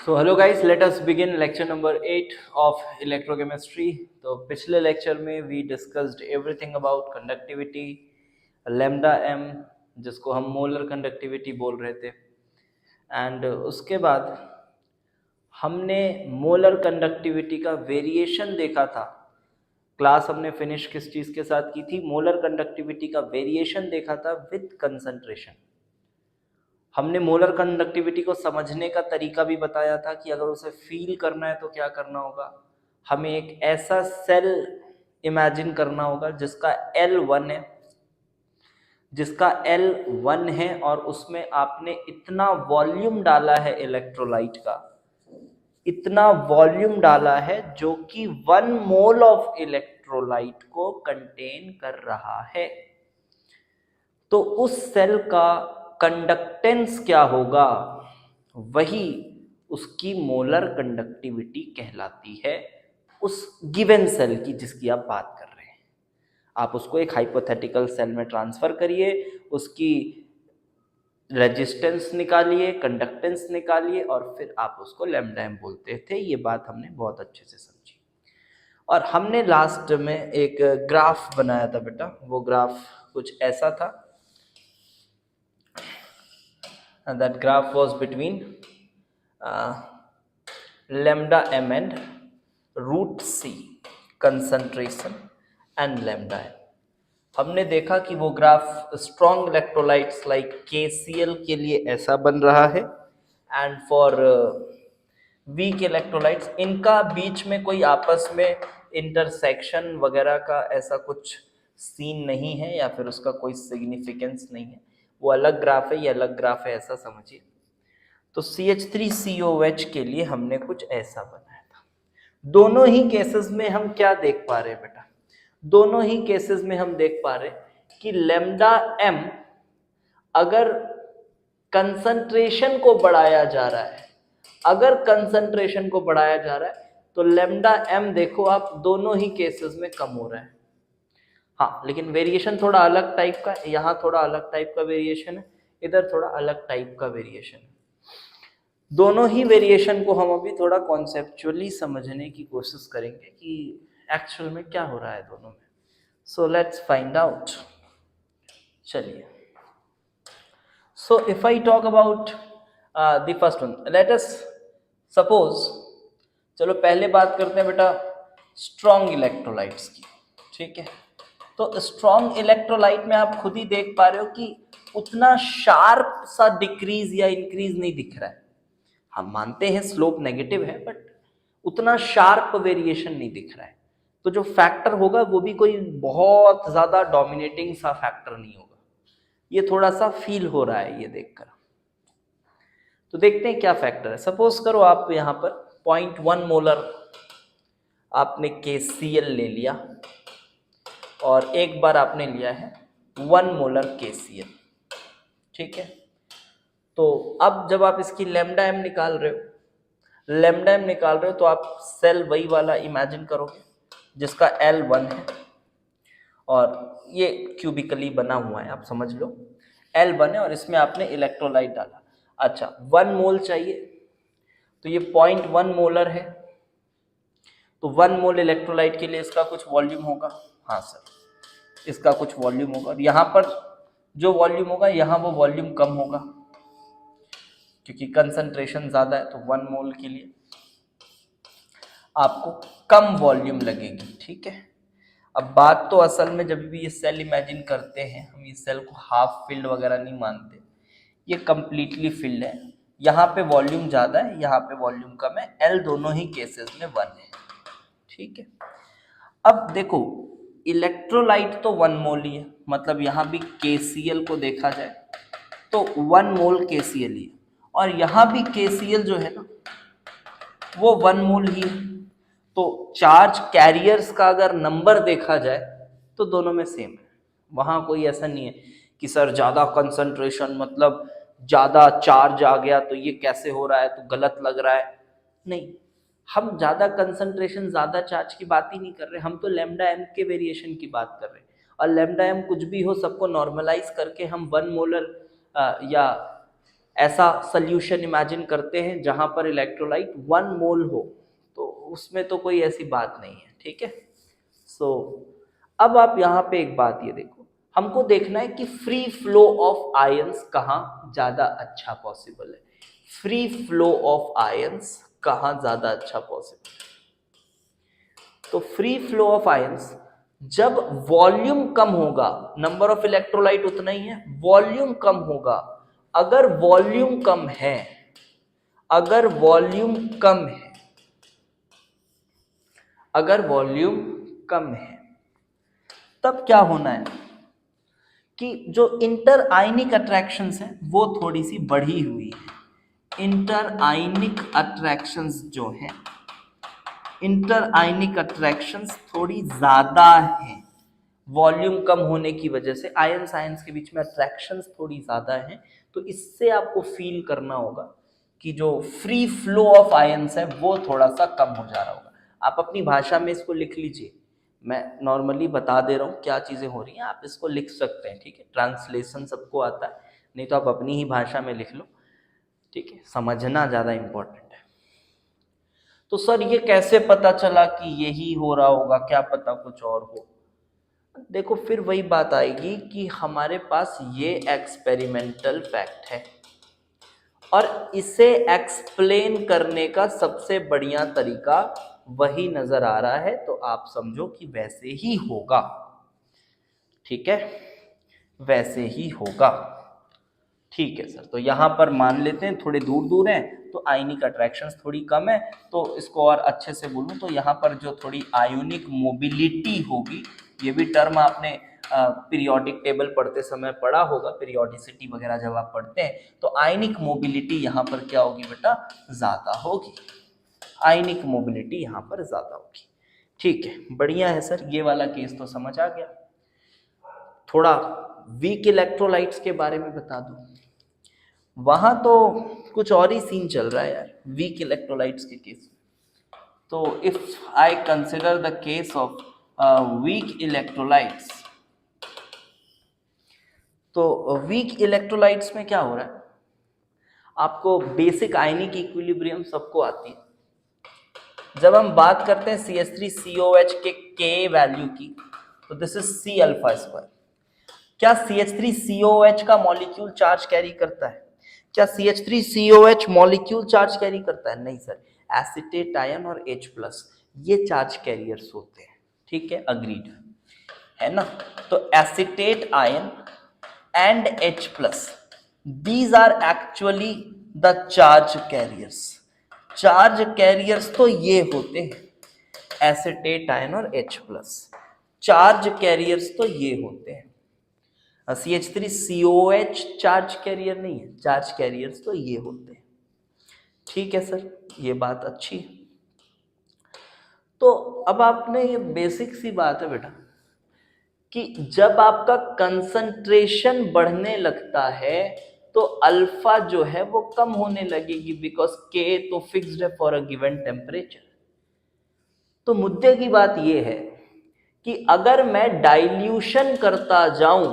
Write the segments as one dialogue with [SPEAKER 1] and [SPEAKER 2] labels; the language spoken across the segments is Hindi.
[SPEAKER 1] So hello guys, let us begin lecture number 8 of electrochemistry. तो पिछले लेक्चर में we discussed everything about conductivity, lambda m जिसको हम मोलर कंडक्टिविटी बोल रहे थे एंड उसके बाद हमने मोलर कंडक्टिविटी का वेरिएशन देखा था। क्लास हमने फिनिश किस चीज़ के साथ की थी? मोलर कंडक्टिविटी का वेरिएशन देखा था विथ कंसंट्रेशन। हमने मोलर कंडक्टिविटी को समझने का तरीका भी बताया था कि अगर उसे फील करना है तो क्या करना होगा। हमें एक ऐसा सेल इमेजिन करना होगा जिसका L1 है, और उसमें आपने इतना वॉल्यूम डाला है इलेक्ट्रोलाइट का, इतना वॉल्यूम डाला है जो कि 1 मोल ऑफ इलेक्ट्रोलाइट को कंटेन कर रहा है। तो उस सेल का कंडक्टेंस क्या होगा, वही उसकी मोलर कंडक्टिविटी कहलाती है उस गिवन सेल की जिसकी आप बात कर रहे हैं। आप उसको एक हाइपोथेटिकल सेल में ट्रांसफर करिए, उसकी रेजिस्टेंस निकालिए, कंडक्टेंस निकालिए और फिर आप उसको लैम्डा एम बोलते थे। ये बात हमने बहुत अच्छे से समझी और हमने लास्ट में एक ग्राफ बनाया था बेटा। वो ग्राफ कुछ ऐसा था, and that graph was between lambda m and root c concentration and lambda m। हमने देखा कि वो graph strong electrolytes like KCl के लिए ऐसा बन रहा है एंड फॉर वीक इलेक्ट्रोलाइट्स इनका बीच में कोई आपस में इंटरसेक्शन वगैरह का ऐसा कुछ सीन नहीं है या फिर उसका कोई सिग्निफिकेंस नहीं है। वो अलग ग्राफ है, ये अलग ग्राफ है, ऐसा समझिए। तो CH3COH के लिए हमने कुछ ऐसा बनाया था। दोनों ही केसेस में हम क्या देख पा रहे हैं बेटा? दोनों ही केसेस में हम देख पा रहे हैं कि लैम्डा m अगर कंसंट्रेशन को बढ़ाया जा रहा है, अगर कंसंट्रेशन को बढ़ाया जा रहा है तो लैम्डा m देखो आप दोनों ही केसेस में कम हो रहा है। हाँ, लेकिन वेरिएशन थोड़ा अलग टाइप का है। यहाँ थोड़ा अलग टाइप का वेरिएशन है, इधर थोड़ा अलग टाइप का वेरिएशन है। दोनों ही वेरिएशन को हम अभी थोड़ा कॉन्सेप्चुअली समझने की कोशिश करेंगे कि एक्चुअल में क्या हो रहा है दोनों में। So let's find out. चलिए, so if I talk about the first one, let us suppose, चलो पहले बात करते हैं बेटा स्ट्रॉन्ग इलेक्ट्रोलाइट्स की। ठीक है, तो स्ट्रॉन्ग इलेक्ट्रोलाइट में आप खुद ही देख पा रहे हो कि उतना शार्प सा डिक्रीज या इंक्रीज नहीं दिख रहा है। हम मानते हैं स्लोप नेगेटिव है बट उतना शार्प वेरिएशन नहीं दिख रहा है। तो जो फैक्टर होगा वो भी कोई बहुत ज्यादा डोमिनेटिंग सा फैक्टर नहीं होगा। ये थोड़ा सा फील हो रहा है ये देखकर। तो देखते हैं क्या फैक्टर है। सपोज करो आप यहाँ पर 0.1 मोलर आपने KCl ले लिया और एक बार आपने लिया है 1 मोलर KCl। ठीक है, तो अब जब आप इसकी लैम्डा एम निकाल रहे हो तो आप सेल वही वाला इमेजिन करोगे जिसका L1 है और ये क्यूबिकली बना हुआ है, आप समझ लो L1 है और इसमें आपने इलेक्ट्रोलाइट डाला। अच्छा, 1 मोल चाहिए तो ये 0.1 मोलर है, तो 1 मोल इलेक्ट्रोलाइट के लिए इसका कुछ वॉल्यूम होगा। हाँ सर, इसका कुछ वॉल्यूम होगा और यहाँ पर जो वॉल्यूम होगा यहाँ वो वॉल्यूम कम होगा क्योंकि कंसंट्रेशन ज़्यादा है। तो 1 मोल के लिए आपको कम वॉल्यूम लगेगी। ठीक है, अब बात तो असल में जब भी ये सेल इमेजिन करते हैं हम इस सेल को हाफ फिल्ड वगैरह नहीं मानते, ये कंप्लीटली फिल्ड है। यहाँ पे वॉल्यूम ज़्यादा है, यहाँ पे वॉल्यूम कम है। L दोनों ही केसेस में 1 है। ठीक है, अब देखो इलेक्ट्रोलाइट तो 1 मोल ही है, मतलब यहाँ भी KCl को देखा जाए तो 1 मोल KCl ही है और यहाँ भी KCl जो है ना वो 1 मोल ही है। तो चार्ज कैरियर्स का अगर नंबर देखा जाए तो दोनों में सेम है। वहाँ कोई ऐसा नहीं है कि सर ज़्यादा कंसंट्रेशन मतलब ज़्यादा चार्ज आ गया तो ये कैसे हो रहा है, तो गलत लग रहा है। नहीं, हम ज़्यादा कंसंट्रेशन ज़्यादा चार्ज की बात ही नहीं कर रहे, हम तो लैम्डा एम के वेरिएशन की बात कर रहे हैं। और लैम्डा एम कुछ भी हो, सबको नॉर्मलाइज करके हम 1 मोलर या ऐसा सोल्यूशन इमेजिन करते हैं जहां पर इलेक्ट्रोलाइट 1 मोल हो, तो उसमें तो कोई ऐसी बात नहीं है, ठीक है। सो अब आप यहाँ पे एक बात ये देखो, हमको देखना है कि फ्री फ्लो ऑफ आयंस कहाँ ज्यादा अच्छा पॉसिबल है। फ्री फ्लो ऑफ आयंस कहाँ ज्यादा अच्छा पॉसिबल है? तो फ्री फ्लो ऑफ आयंस जब वॉल्यूम कम होगा, नंबर ऑफ इलेक्ट्रोलाइट उतना ही है, वॉल्यूम कम होगा। अगर वॉल्यूम कम है, अगर वॉल्यूम कम है, अगर वॉल्यूम कम है, तब क्या होना है कि जो इंटर आयनिक अट्रैक्शंस हैं वो थोड़ी सी बढ़ी हुई है। इंटर आयनिक अट्रैक्शंस जो हैं, इंटर आयनिक अट्रैक्शंस थोड़ी ज्यादा हैं। वॉल्यूम कम होने की वजह से आयंस आयंस के बीच में अट्रैक्शंस थोड़ी ज्यादा हैं। तो इससे आपको फील करना होगा कि जो फ्री फ्लो ऑफ आयंस है वो थोड़ा सा कम हो जा रहा होगा। आप अपनी भाषा में इसको लिख लीजिए, मैं नॉर्मली बता दे रहा हूँ क्या चीजें हो रही हैं, आप इसको लिख सकते हैं, ठीक है। ट्रांसलेशन सबको आता है, नहीं तो आप अपनी ही भाषा में लिख लो, ठीक है। समझना ज्यादा इंपॉर्टेंट है। तो सर ये कैसे पता चला कि यही हो रहा होगा, क्या पता कुछ और हो? देखो फिर वही बात आएगी कि हमारे पास ये एक्सपेरिमेंटल फैक्ट है और इसे एक्सप्लेन करने का सबसे बढ़िया तरीका वही नजर आ रहा है, तो आप समझो कि वैसे ही होगा, ठीक है, वैसे ही होगा, ठीक है सर। तो यहाँ पर मान लेते हैं थोड़े दूर दूर हैं तो आयनिक अट्रैक्शंस थोड़ी कम है, तो इसको और अच्छे से बोलूँ तो यहाँ पर जो थोड़ी आयोनिक मोबिलिटी होगी, ये भी टर्म आपने पीरियोडिक टेबल पढ़ते समय पढ़ा होगा, पीरियोडिसिटी वगैरह जब आप पढ़ते हैं, तो आयनिक मोबिलिटी यहाँ पर क्या होगी बेटा, ज्यादा होगी। आयनिक मोबिलिटी यहाँ पर ज्यादा होगी, ठीक है, बढ़िया है सर। ये वाला केस तो समझ आ गया। थोड़ा वीक इलेक्ट्रोलाइट्स के बारे में बता दूं, वहां तो कुछ और ही सीन चल रहा है यार वीक इलेक्ट्रोलाइट्स के केस में। तो if I consider the case of weak electrolytes, तो वीक इलेक्ट्रोलाइट्स में क्या हो रहा है, आपको बेसिक आयनिक इक्विलिब्रियम सबको आती है। जब हम बात करते हैं CH3COH के वैल्यू की, तो this is C alpha square. क्या CH3COH का मॉलिक्यूल चार्ज कैरी करता है? क्या CH3COH मॉलिक्यूल चार्ज कैरी करता है? नहीं सर, एसिटेट आयन और H+ ये चार्ज कैरियर्स होते हैं, ठीक है, अग्रीड है ना। तो acetate ion and H+, these are actually the charge carriers। Charge carriers तो ये होते हैं, एसिटेट आयन और H+। चार्ज कैरियर्स तो ये होते हैं। CH3COH चार्ज कैरियर नहीं है, चार्ज कैरियर्स तो ये होते हैं, ठीक है सर, ये बात अच्छी है। तो अब आपने ये बेसिक सी बात है बेटा कि जब आपका कंसंट्रेशन बढ़ने लगता है तो अल्फा जो है वो कम होने लगेगी, बिकॉज के तो फिक्स्ड है फॉर अ गिवन टेम्परेचर। तो मुद्दे की बात ये है कि अगर मैं डाइल्यूशन करता जाऊं,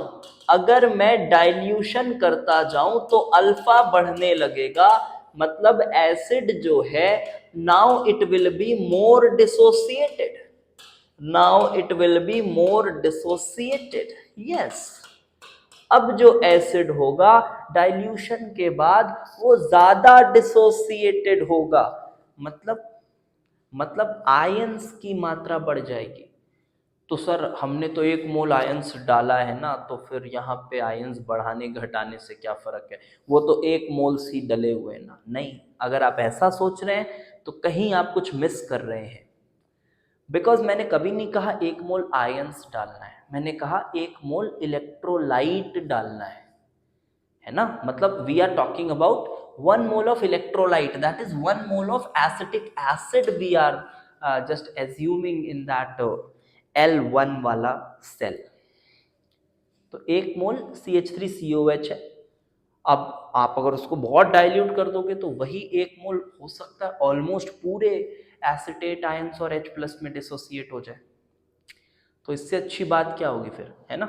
[SPEAKER 1] अगर मैं डाइल्यूशन करता जाऊं तो अल्फा बढ़ने लगेगा, मतलब एसिड जो है now it will be more dissociated, now it will be more dissociated, yes. अब जो एसिड होगा डाइल्यूशन के बाद वो ज्यादा डिसोसिएटेड होगा, मतलब आयंस की मात्रा बढ़ जाएगी। तो सर हमने तो 1 मोल आयंस डाला है ना, तो फिर यहाँ पे आयंस बढ़ाने घटाने से क्या फर्क है, वो तो 1 मोल ही डले हुए हैं ना। नहीं, अगर आप ऐसा सोच रहे हैं तो कहीं आप कुछ मिस कर रहे हैं, बिकॉज मैंने कभी नहीं कहा 1 मोल आयंस डालना है, मैंने कहा 1 मोल इलेक्ट्रोलाइट डालना है ना। मतलब we are talking about 1 mole of electrolyte, that is 1 mole of acetic acid we are just assuming in that L1 वाला सेल। तो 1 मोल CH3COH है। अब आप अगर उसको बहुत डाइल्यूट कर दोगे तो वही 1 मोल हो सकता है ऑलमोस्ट पूरे एसिटेट आयंस और H+ में डिसोसिएट हो जाए। तो इससे अच्छी बात क्या होगी फिर, है ना।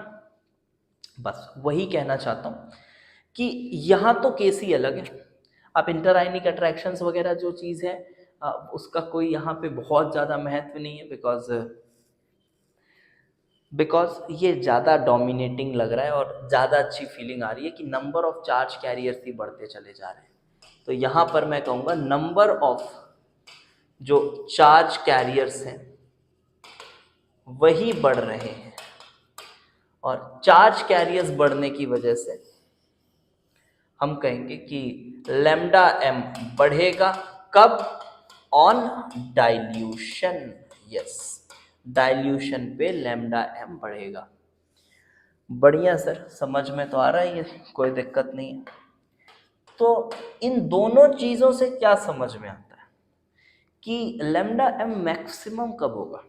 [SPEAKER 1] बस वही कहना चाहता हूं कि यहाँ तो केस ही अलग है। आप इंटरआयनिक अट्रैक्शंस वगैरह जो चीज़ है उसका कोई यहाँ पे बहुत ज़्यादा महत्व नहीं है, बिकॉज ये ज़्यादा डोमिनेटिंग लग रहा है और ज़्यादा अच्छी फीलिंग आ रही है कि नंबर ऑफ चार्ज कैरियर्स ही बढ़ते चले जा रहे हैं। तो यहाँ पर मैं कहूँगा नंबर ऑफ जो चार्ज कैरियर्स हैं वही बढ़ रहे हैं, और चार्ज कैरियर्स बढ़ने की वजह से हम कहेंगे कि लैम्डा एम बढ़ेगा। कब? On dilution. यस, डाइल्यूशन पे लैम्डा एम बढ़ेगा। बढ़िया सर, समझ में तो आ रहा है, ये कोई दिक्कत नहीं है। तो इन दोनों चीज़ों से क्या समझ में आता है कि लैम्डा एम मैक्सिमम कब होगा?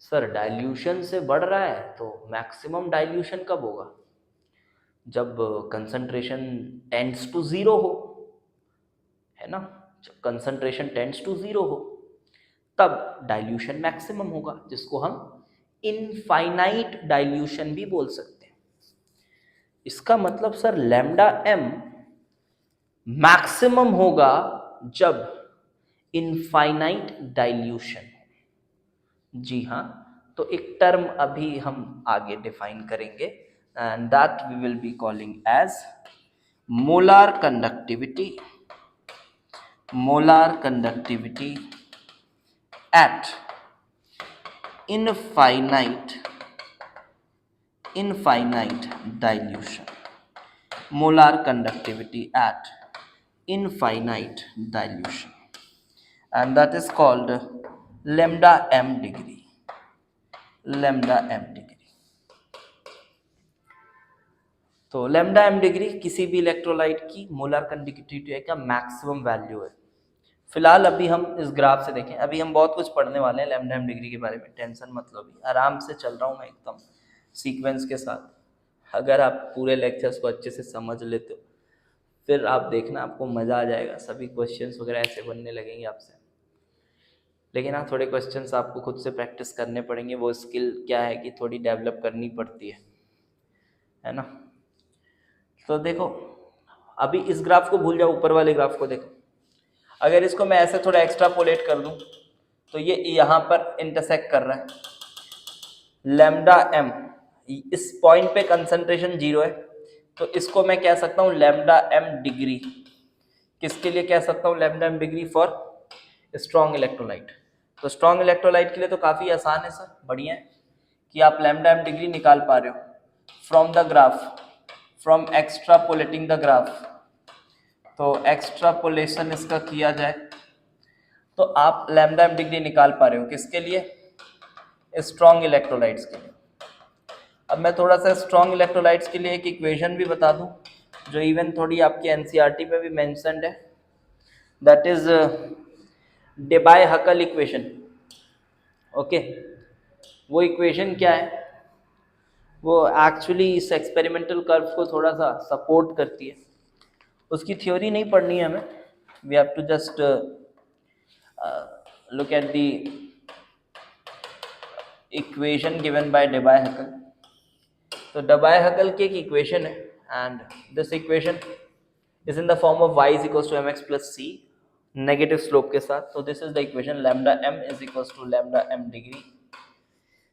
[SPEAKER 1] सर डाइल्यूशन से बढ़ रहा है तो मैक्सिमम डाइल्यूशन कब होगा? जब कंसंट्रेशन टेंड्स टू जीरो हो, है ना? जब कंसंट्रेशन टेंड्स टू जीरो हो तब डाइल्यूशन मैक्सिमम होगा, जिसको हम इनफाइनाइट डाइल्यूशन भी बोल सकते हैं। इसका मतलब सर लैम्डा एम मैक्सिमम होगा जब इनफाइनाइट डाइल्यूशन। जी हाँ, तो एक टर्म अभी हम आगे डिफाइन करेंगे and that we will be calling as molar conductivity. Molar conductivity at infinite dilution. Molar conductivity at infinite dilution, and that is called lambda m degree. Lambda m degree. तो lambda m डिग्री किसी भी इलेक्ट्रोलाइट की मोलर कंडक्टिविटी का मैक्सिमम वैल्यू है। फिलहाल अभी हम इस ग्राफ से देखें, अभी हम बहुत कुछ पढ़ने वाले हैं लैम्डा एम डिग्री के बारे में, टेंशन मत लो, अभी आराम से चल रहा हूँ मैं एकदम सीक्वेंस के साथ। अगर आप पूरे लेक्चर्स को अच्छे से समझ लेते हो फिर आप देखना आपको मज़ा आ जाएगा, सभी क्वेश्चंस वगैरह ऐसे बनने लगेंगे आपसे। लेकिन हाँ, थोड़े क्वेश्चंस आपको खुद से प्रैक्टिस करने पड़ेंगे, वो स्किल क्या है कि थोड़ी डेवलप करनी पड़ती है ना? तो देखो अभी इस ग्राफ को भूल जाओ, ऊपर वाले ग्राफ को देखो। अगर इसको मैं ऐसे थोड़ा एक्स्ट्रापोलेट कर दूं तो ये यहाँ पर इंटरसेक्ट कर रहा है। लैम्डा एम इस पॉइंट पे कंसंट्रेशन 0 है, तो इसको मैं कह सकता हूँ लैम्डा एम डिग्री। किसके लिए कह सकता हूँ lambda M degree? For strong electrolyte. तो स्ट्रॉन्ग इलेक्ट्रोलाइट के लिए तो काफ़ी आसान है सर, बढ़िया है कि आप लैम्डा एम डिग्री निकाल पा रहे हो from the graph, from extrapolating the graph. तो एक्स्ट्रापोलेशन इसका किया जाए तो आप लैम्डा एम डिग्री निकाल पा रहे हो किसके लिए? स्ट्रॉन्ग इलेक्ट्रोलाइट्स के लिए। अब मैं थोड़ा सा स्ट्रॉन्ग इलेक्ट्रोलाइट्स के लिए एक इक्वेशन भी बता दूं जो इवन थोड़ी आपके एनसीईआरटी में भी मेंशन्ड है, दैट इज डेबाय-हकल इक्वेशन। ओके, वो इक्वेशन क्या है? वो एक्चुअली इस एक्सपेरिमेंटल कर्व को थोड़ा सा सपोर्ट करती है। उसकी थ्योरी नहीं पढ़नी है हमें, we have to just look at the equation given by Debye Huckel. तो डेबाय-हकल की एक इक्वेशन है and this equation is in the form of y is equals to mx plus c negative slope के साथ। तो this is the equation lambda m is equals to lambda m degree.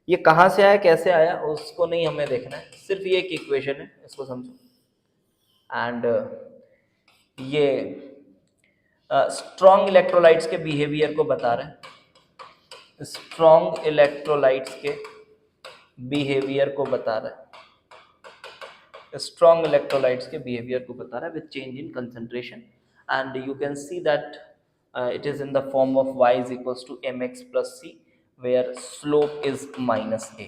[SPEAKER 1] ये कहाँ से आया, कैसे आया, उसको नहीं हमें देखना है, सिर्फ ये एक इक्वेशन है, इसको समझो। एंड ये स्ट्रॉन्ग इलेक्ट्रोलाइट्स के बिहेवियर को बता रहे हैं, स्ट्रॉन्ग इलेक्ट्रोलाइट्स के बिहेवियर को बता रहा है, स्ट्रॉन्ग इलेक्ट्रोलाइट्स के बिहेवियर को बता रहा है with change in concentration. And you can see that it is in the form of y is equals to mx plus c where slope is -a।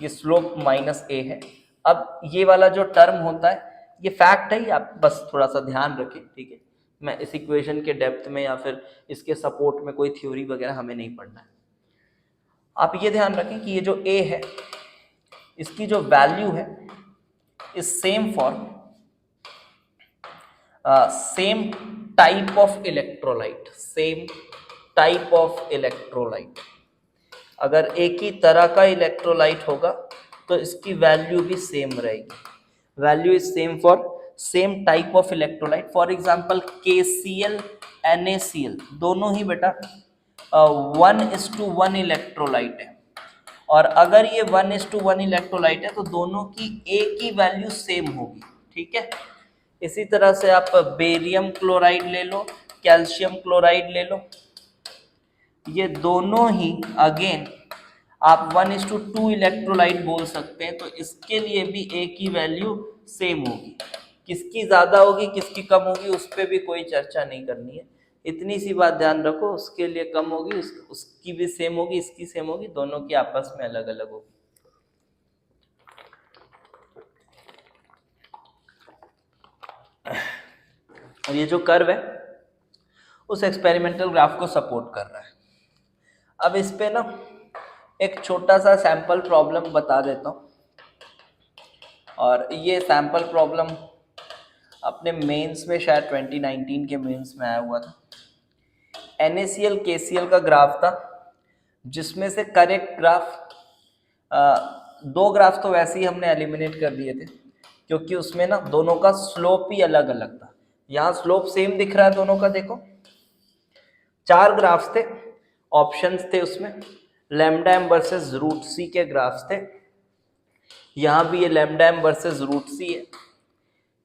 [SPEAKER 1] ये स्लोप -a है। अब ये वाला जो टर्म होता है ये फैक्ट है, आप बस थोड़ा सा ध्यान रखें, ठीक है? मैं इस इक्वेशन के डेप्थ में या फिर इसके सपोर्ट में कोई थ्योरी वगैरह हमें नहीं पढ़ना है। आप ये ध्यान रखें कि ये जो a है इसकी जो वैल्यू है is same for same type of electrolyte, same type of electrolyte. अगर एक ही तरह का इलेक्ट्रोलाइट होगा तो इसकी वैल्यू भी सेम रहेगी। value is same for same type of electrolyte. For example KCl NaCl दोनों ही बेटा 1:1 इलेक्ट्रोलाइट है, और अगर ये 1:1 इलेक्ट्रोलाइट है तो दोनों की एक ही वैल्यू सेम होगी, ठीक है। इसी तरह से आप बेरियम क्लोराइड ले लो, कैल्शियम क्लोराइड ले लो, ये दोनों ही अगेन आप 1:2 इलेक्ट्रोलाइट बोल सकते हैं, तो इसके लिए भी एक ही वैल्यू सेम होगी। किसकी ज्यादा होगी किसकी कम होगी उस पर भी कोई चर्चा नहीं करनी है, इतनी सी बात ध्यान रखो, उसके लिए कम होगी, उसकी भी सेम होगी, इसकी सेम होगी, दोनों की आपस में अलग अलग होगी। और ये जो कर्व है उस एक्सपेरिमेंटल ग्राफ को सपोर्ट कर रहा है। अब इस पे ना एक छोटा सा सैंपल प्रॉब्लम बता देता हूँ, और ये सैंपल प्रॉब्लम अपने मेंस में शायद 2019 के मेंस में आया हुआ था। NaCl KCl का ग्राफ था, जिसमें से करेक्ट ग्राफ, दो ग्राफ तो वैसे ही हमने एलिमिनेट कर दिए थे क्योंकि उसमें ना दोनों का स्लोप ही अलग अलग था। यहाँ स्लोप सेम दिख रहा है दोनों का, देखो 4 ग्राफ्स थे, ऑप्शंस थे उसमें, लैम्डा एम वर्सेस रूट सी के ग्राफ्स थे। यहाँ भी ये लैम्डा एम वर्सेस रूट सी है,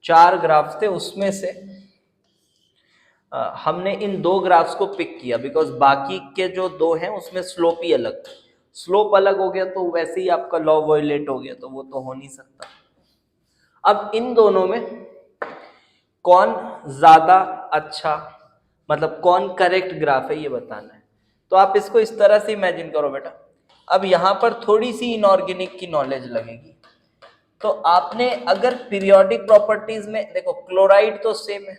[SPEAKER 1] 4 ग्राफ्स थे, उसमें से हमने इन 2 ग्राफ्स को पिक किया बिकॉज बाकी के जो 2 हैं उसमें स्लोप ही अलग था। स्लोप अलग हो गया तो वैसे ही आपका लॉ वायलेट हो गया, तो वो तो हो नहीं सकता। अब इन दोनों में कौन ज्यादा अच्छा, मतलब कौन करेक्ट ग्राफ है ये बताना है। तो आप इसको इस तरह से इमेजिन करो बेटा, अब यहाँ पर थोड़ी सी इनऑर्गेनिक की नॉलेज लगेगी। तो आपने अगर पीरियोडिक प्रॉपर्टीज में देखो, क्लोराइड तो सेम है,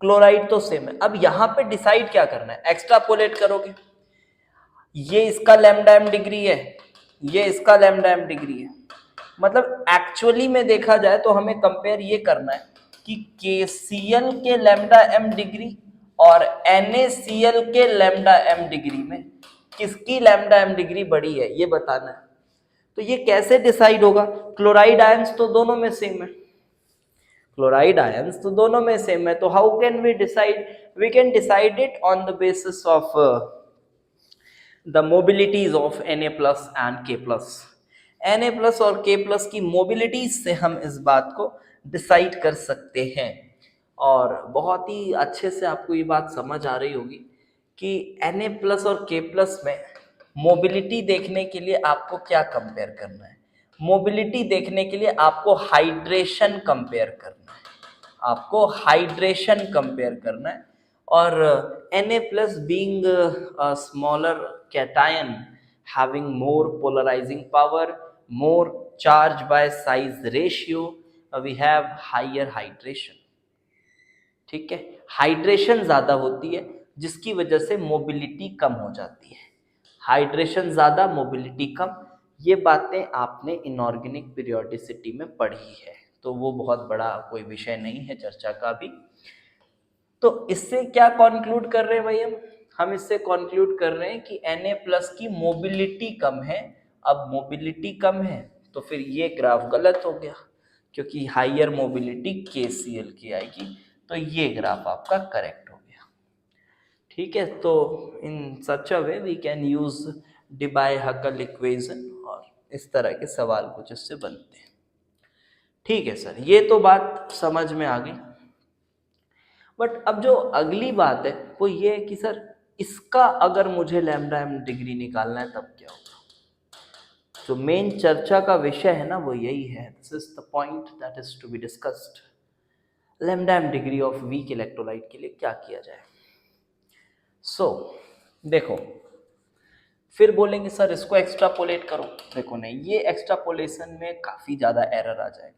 [SPEAKER 1] क्लोराइड तो सेम है, अब यहाँ पे डिसाइड क्या करना है, एक्स्ट्रापोलेट करोगे, ये इसका लैम्डा एम डिग्री है, ये इसका लैम्डा एम डिग्री है, मतलब एक्चुअली में देखा जाए तो हमें कंपेयर ये करना है कि KCl के लैम्डा एम डिग्री और NaCl के लैम्डा एम डिग्री में किसकी लैम्डा एम डिग्री बड़ी है, ये बताना है। तो ये कैसे डिसाइड होगा, क्लोराइड आयंस तो दोनों में सेम है, क्लोराइड आयंस तो दोनों में सेम है, तो how can we decide, we can decide it on the basis of the mobilities of Na+ and K+। Na+ और K+ की मोबिलिटीज से हम इस बात को डिसाइड कर सकते हैं। और बहुत ही अच्छे से आपको ये बात समझ आ रही होगी कि Na+ और K+ में मोबिलिटी देखने के लिए आपको क्या कंपेयर करना है। मोबिलिटी देखने के लिए आपको हाइड्रेशन कंपेयर करना है, आपको हाइड्रेशन कंपेयर करना है। और Na+ being a smaller cation having more polarizing power, more charge by size ratio, we have higher hydration, ठीक है। हाइड्रेशन ज्यादा होती है जिसकी वजह से मोबिलिटी कम हो जाती है, हाइड्रेशन ज्यादा मोबिलिटी कम, ये बातें आपने इनऑर्गेनिक पीरियोडिसिटी में पढ़ी है, तो वो बहुत बड़ा कोई विषय नहीं है चर्चा का भी। तो इससे क्या कंक्लूड कर रहे हैं भाई, हम इससे कंक्लूड कर रहे हैं कि Na+ की मोबिलिटी कम है। अब मोबिलिटी कम है तो फिर ये ग्राफ गलत हो गया, क्योंकि हाइयर मोबिलिटी KCl की आएगी, तो ये ग्राफ आपका करेक्ट हो गया, ठीक है। तो in such a way we can use Debye Huckel equation, और इस तरह के सवाल कुछ इससे बनते हैं, ठीक है सर। ये तो बात समझ में आ गई, बट अब जो अगली बात है वो ये है कि सर इसका अगर मुझे लैम्डा एम डिग्री निकालना है तब क्या होगा। जो मेन चर्चा का विषय है ना वो यही है, this is the point that is to be discussed. Lambda M degree of weak electrolyte के लिए क्या किया जाए। सो देखो, फिर बोलेंगे सर इसको एक्स्ट्रापोलेट करो, देखो नहीं, ये एक्स्ट्रापोलेशन में काफ़ी ज़्यादा एरर आ जाएगा,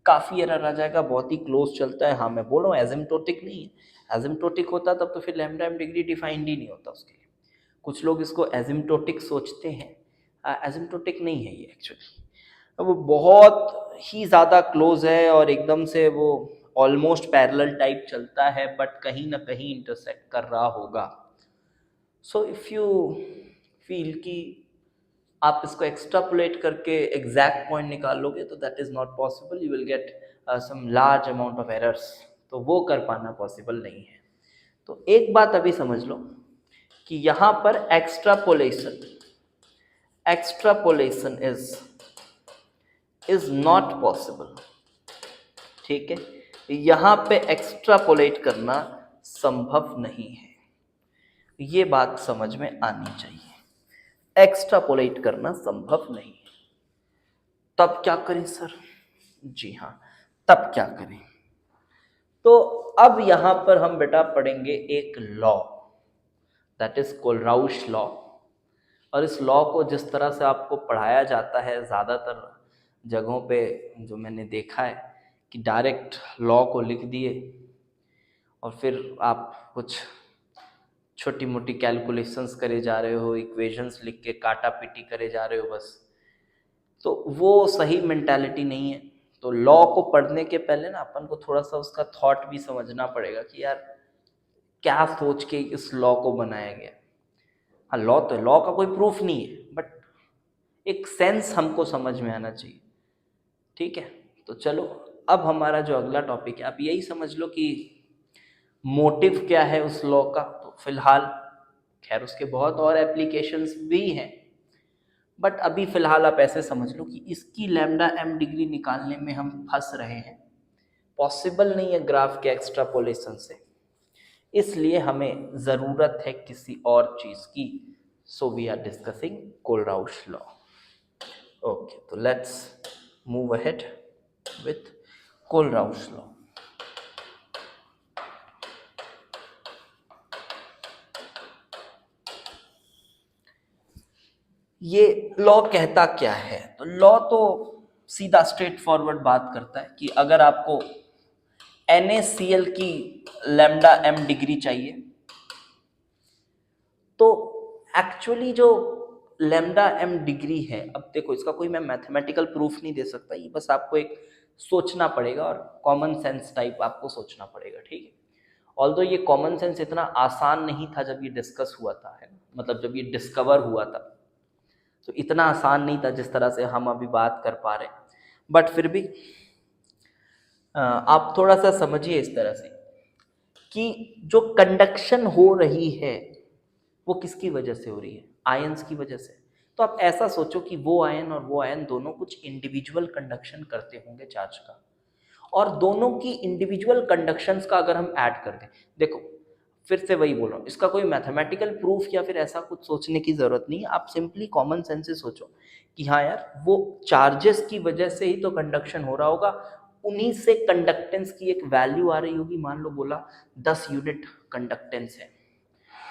[SPEAKER 1] काफ़ी एरर आ जाएगा, बहुत ही क्लोज चलता है। हाँ मैं बोल रहा हूँ एजिम्प्टोटिक नहीं है, एजिम्प्टोटिक होता तब तो फिर लैम्डा एम डिग्री डिफाइंड ही नहीं होता उसके लिए। कुछ लोग इसको एजिम्प्टोटिक सोचते हैं, एजिम्प्टोटिक नहीं है ये एक्चुअली, वो बहुत ही ज़्यादा क्लोज है और एकदम से वो ऑलमोस्ट पैरेलल टाइप चलता है, बट कहीं ना कहीं इंटरसेक्ट कर रहा होगा। सो इफ़ यू फील कि आप इसको एक्सट्रापोलेट करके एग्जैक्ट पॉइंट निकालोगे तो that is not possible, you will get some large amount of errors, तो वो कर पाना पॉसिबल नहीं है। तो एक बात अभी समझ लो कि यहाँ पर एक्सट्रापोलेशन इज नॉट पॉसिबल, ठीक है, यहाँ पे एक्सट्रापोलेट करना संभव नहीं है, ये बात समझ में आनी चाहिए। एक्सट्रापोलेट करना संभव नहीं है। तब क्या करें सर? जी हाँ, तब क्या करें? तो अब यहां पर हम बेटा पढ़ेंगे एक law, that is Kohlrausch law. और इस लॉ को जिस तरह से आपको पढ़ाया जाता है ज़्यादातर जगहों पे, जो मैंने देखा है कि डायरेक्ट लॉ को लिख दिए और फिर आप कुछ छोटी मोटी कैलकुलेशंस करे जा रहे हो, इक्वेशंस लिख के काटा पीटी करे जा रहे हो बस, तो वो सही मेंटालिटी नहीं है। तो लॉ को पढ़ने के पहले ना अपन को थोड़ा सा उसका थॉट भी समझना पड़ेगा कि यार क्या सोच के इस लॉ को बनाया गया। हाँ, लॉ तो लॉ का कोई प्रूफ नहीं है, बट एक सेंस हमको समझ में आना चाहिए, ठीक है। तो चलो अब हमारा जो अगला टॉपिक है, आप यही समझ लो कि मोटिव क्या है उस लॉ का। तो फिलहाल खैर उसके बहुत और एप्लीकेशंस भी हैं, बट अभी फिलहाल आप ऐसे समझ लो कि इसकी लैम्डा एम डिग्री निकालने में हम फंस रहे हैं, पॉसिबल नहीं है ग्राफ के एक्स्ट्रापोलेशन से, इसलिए हमें ज़रूरत है किसी और चीज़ की। So we are discussing Kohlrausch law. Okay, तो let's move ahead with Kohlrausch law. ये लॉ कहता क्या है? तो लॉ तो सीधा स्ट्रेट फॉरवर्ड बात करता है कि अगर आपको NaCl की लैम्डा एम डिग्री चाहिए, तो एक्चुअली जो लैम्डा एम डिग्री है, अब देखो इसका कोई मैं मैथमेटिकल प्रूफ नहीं दे सकता, ये बस आपको एक सोचना पड़ेगा और कॉमन सेंस टाइप आपको सोचना पड़ेगा, ठीक है। ऑल्दो ये कॉमन सेंस इतना आसान नहीं था जब ये डिस्कस हुआ था, है मतलब जब ये डिस्कवर हुआ था तो इतना आसान नहीं था जिस तरह से हम अभी बात कर पा रहे हैं, बट फिर भी आप थोड़ा सा समझिए इस तरह से कि जो कंडक्शन हो रही है वो किसकी वजह से हो रही है? आयंस की वजह से। तो आप ऐसा सोचो कि वो आयन और वो आयन दोनों कुछ इंडिविजुअल कंडक्शन करते होंगे चार्ज का, और दोनों की इंडिविजुअल कंडक्शंस का अगर हम ऐड कर दें, देखो फिर से वही बोल रहा हूँ, इसका कोई मैथमेटिकल प्रूफ या फिर ऐसा कुछ सोचने की ज़रूरत नहीं है, आप सिंपली कॉमन सेंस से सोचो कि हाँ यार वो चार्जेस की वजह से ही तो कंडक्शन हो रहा होगा, उन्हीं से कंडक्टेंस की एक वैल्यू आ रही होगी। मान लो बोला 10 यूनिट कंडक्टेंस है,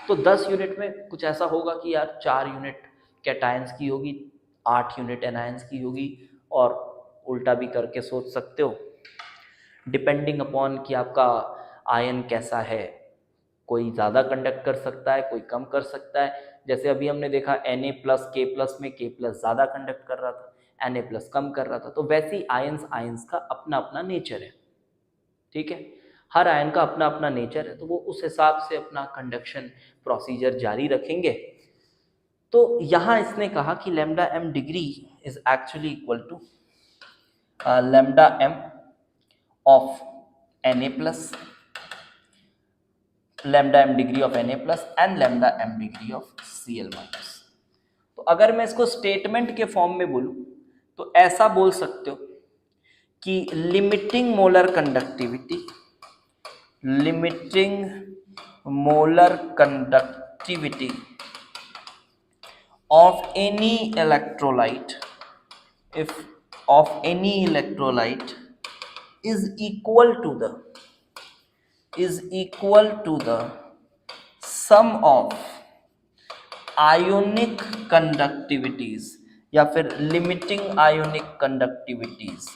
[SPEAKER 1] तो 10 यूनिट में कुछ ऐसा होगा कि यार 4 यूनिट कैटायंस की होगी, 8 यूनिट एनायंस की होगी, और उल्टा भी करके सोच सकते हो डिपेंडिंग अपॉन कि आपका आयन कैसा है, कोई ज़्यादा कंडक्ट कर सकता है, कोई कम कर सकता है। जैसे अभी हमने देखा Na प्लस K प्लस में K प्लस ज़्यादा कंडक्ट कर रहा था, Na प्लस कम कर रहा था, तो वैसे ही आयंस का अपना अपना नेचर है, ठीक है। हर आयन का अपना अपना नेचर है, तो वो उस हिसाब से अपना कंडक्शन प्रोसीजर जारी रखेंगे। तो यहाँ इसने कहा कि lambda M degree is actually equal to lambda M of Na plus, lambda M degree of Na plus and lambda M degree of Cl minus. तो अगर मैं इसको स्टेटमेंट के फॉर्म में बोलूं तो ऐसा बोल सकते हो कि limiting molar conductivity of any electrolyte, if of any electrolyte is equal to the sum of ionic conductivities, या फिर limiting ionic conductivities,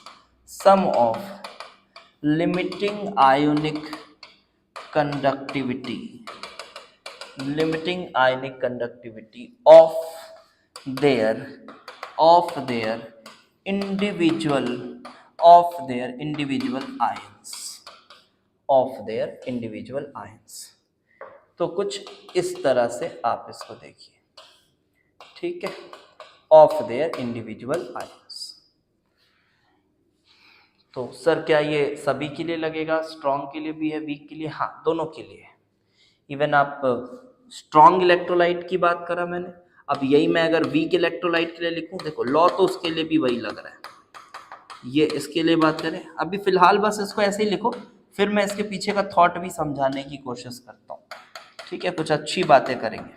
[SPEAKER 1] sum of limiting ionic conductivity of their individual ions। तो कुछ इस तरह से आप इसको देखिए, ठीक है। Of their individual ions. तो सर क्या ये सभी के लिए लगेगा, स्ट्रॉन्ग के लिए भी है, वीक के लिए? हाँ, दोनों के लिए है। इवन आप स्ट्रॉन्ग इलेक्ट्रोलाइट की बात करा मैंने, अब यही मैं अगर वीक इलेक्ट्रोलाइट के लिए लिखूं, देखो लॉ तो उसके लिए भी वही लग रहा है। ये इसके लिए बात करें, अभी फिलहाल बस इसको ऐसे ही लिखो, फिर मैं इसके पीछे का थॉट भी समझाने की कोशिश करता हूँ, ठीक है? कुछ अच्छी बातें करेंगे।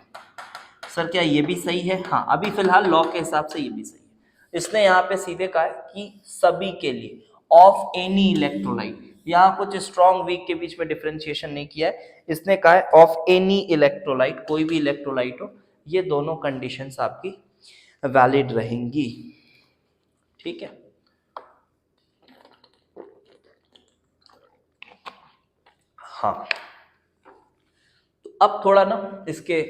[SPEAKER 1] सर क्या ये भी सही है? हाँ, अभी फिलहाल लॉ के हिसाब से ये भी सही है। इसने यहाँ पे सीधे कहा है कि सभी के लिए ऑफ एनी इलेक्ट्रोलाइट, यहाँ कुछ स्ट्रॉन्ग वीक के बीच में डिफरेंशिएशन नहीं किया है, इसने कहा है ऑफ एनी इलेक्ट्रोलाइट, कोई भी इलेक्ट्रोलाइट हो, ये दोनों कंडीशंस आपकी वैलिड रहेंगी, ठीक है? हाँ, तो अब थोड़ा ना इसके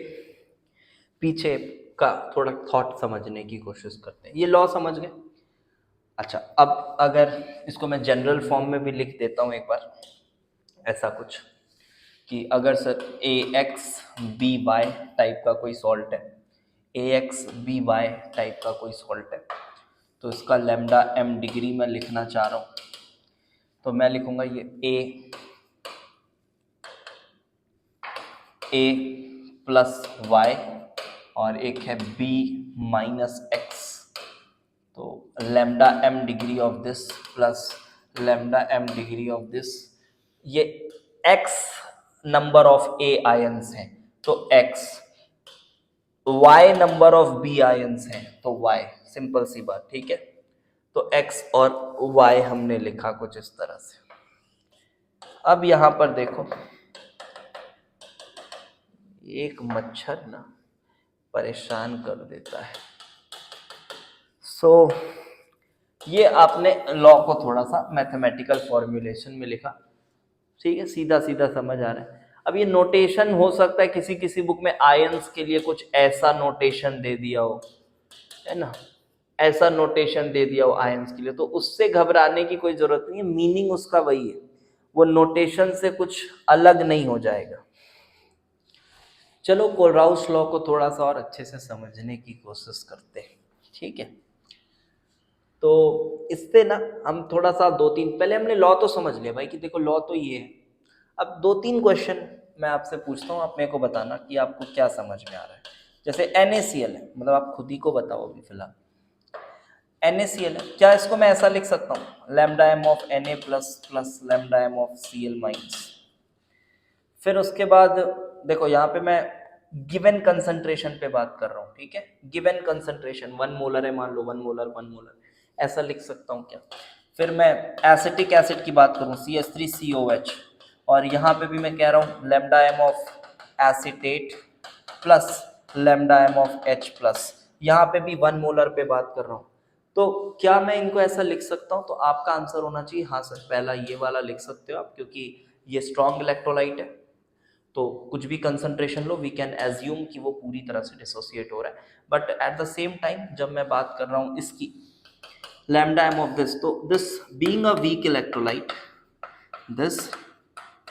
[SPEAKER 1] पीछे का थोड़ा थॉट समझने की कोशिश करते हैं। ये लॉ समझ गए? अच्छा, अब अगर इसको मैं जनरल फॉर्म में भी लिख देता हूँ एक बार, ऐसा कुछ कि अगर सर ए एक्स बी वाई टाइप का कोई सॉल्ट है, ए एक्स बी वाई टाइप का कोई सॉल्ट है, तो इसका लैम्डा एम डिग्री मैं लिखना चाह रहा हूँ, तो मैं लिखूंगा ये ए प्लस वाई और एक है b माइनस एक्स, तो lambda M degree of this plus lambda M degree of this, ये x number of a ions हैं तो x, y number of b ions हैं तो y, सिंपल सी बात, ठीक है? तो x और y हमने लिखा कुछ इस तरह से। अब यहां पर देखो, एक मच्छर ना परेशान कर देता है। ये आपने लॉ को थोड़ा सा मैथमेटिकल फॉर्मूलेशन में लिखा, ठीक है? सीधा सीधा समझ आ रहा है। अब ये नोटेशन हो सकता है किसी किसी बुक में आयंस के लिए कुछ ऐसा नोटेशन दे दिया हो, है ना, ऐसा नोटेशन दे दिया हो आयंस के लिए, तो उससे घबराने की कोई जरूरत नहीं है, मीनिंग उसका वही है, वो नोटेशन से कुछ अलग नहीं हो जाएगा। चलो कोलराउस लॉ को थोड़ा सा और अच्छे से समझने की कोशिश करते हैं, ठीक है? तो इससे ना हम थोड़ा सा दो तीन, पहले हमने लॉ तो समझ लिया भाई कि देखो लॉ तो ये है। अब दो तीन क्वेश्चन मैं आपसे पूछता हूँ, आप मेरे को बताना कि आपको क्या समझ में आ रहा है। जैसे NaCl है, मतलब आप खुद ही को बताओ अभी फिलहाल। NaCl है, क्या इसको मैं ऐसा लिख सकता हूँ, lambda M of Na plus plus lambda M of Cl minus. फिर उसके बाद देखो यहाँ पे मैं गिवन कंसंट्रेशन पे बात कर रहा हूँ, ठीक है? गिवन कंसंट्रेशन 1 मोलर है, मान लो 1 मोलर 1 मोलर, ऐसा लिख सकता हूँ क्या? फिर मैं एसिटिक एसिड की बात करूँ CH3COH, और यहाँ पे भी मैं कह रहा हूँ lambda M of acetate plus lambda M of H plus, यहाँ पे भी 1 मोलर पे बात कर रहा हूँ। तो क्या मैं इनको ऐसा लिख सकता हूँ? तो आपका आंसर होना चाहिए हाँ सर, पहला ये वाला लिख सकते हो आप, क्योंकि ये स्ट्रॉन्ग इलेक्ट्रोलाइट है, तो कुछ भी कंसंट्रेशन लो वी कैन एज्यूम कि वो पूरी तरह से डिसोसिएट हो रहा है। But at the same time जब मैं बात कर रहा हूँ इसकी लैम्डा एम ऑफ दिस, तो this being a weak electrolyte, this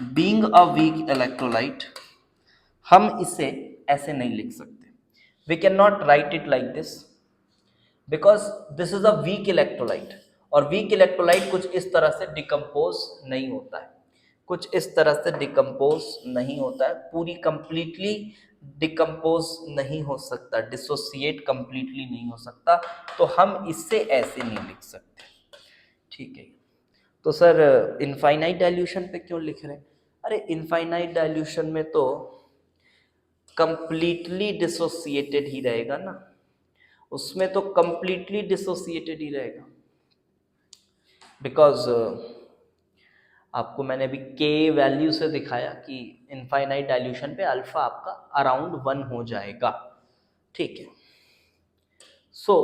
[SPEAKER 1] being a weak electrolyte, हम इसे ऐसे नहीं लिख सकते, we can not write it like this, because this is a weak electrolyte, और वीक इलेक्ट्रोलाइट कुछ इस तरह से डिकम्पोज नहीं होता है, कुछ इस तरह से डिकम्पोज नहीं होता है, पूरी कंप्लीटली डिकम्पोज नहीं हो सकता, डिसोसिएट कंप्लीटली नहीं हो सकता, तो हम इससे ऐसे नहीं लिख सकते, ठीक है? तो सर इनफाइनाइट डाइल्यूशन पे क्यों लिख रहे हैं? अरे इनफाइनाइट डाइल्यूशन में तो कंप्लीटली डिसोसिएटेड ही रहेगा ना, उसमें तो कंप्लीटली डिसोसिएटेड ही रहेगा, बिकॉज आपको मैंने अभी के वैल्यू से दिखाया कि इनफाइनाइट डाइल्यूशन पे अल्फा आपका अराउंड 1 हो जाएगा, ठीक है? सो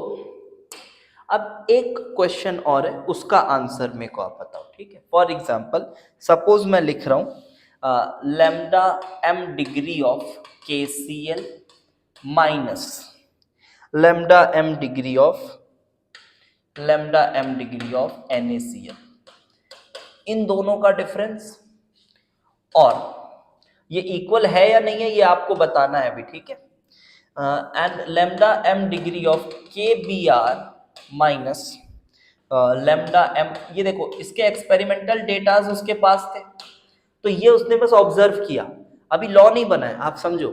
[SPEAKER 1] अब एक क्वेश्चन और है, उसका आंसर मेरे को आप बताओ, ठीक है? फॉर एग्जाम्पल सपोज मैं लिख रहा हूं lambda M degree of KCl minus lambda M degree of NaCl, इन दोनों का डिफरेंस, और ये इक्वल है या नहीं है ये आपको बताना है अभी, ठीक है? And lambda M degree of K B R minus lambda M, ये देखो इसके एक्सपेरिमेंटल डेटाज उसके पास थे, तो ये उसने बस ऑब्जर्व किया, अभी लॉ नहीं बना है, आप समझो,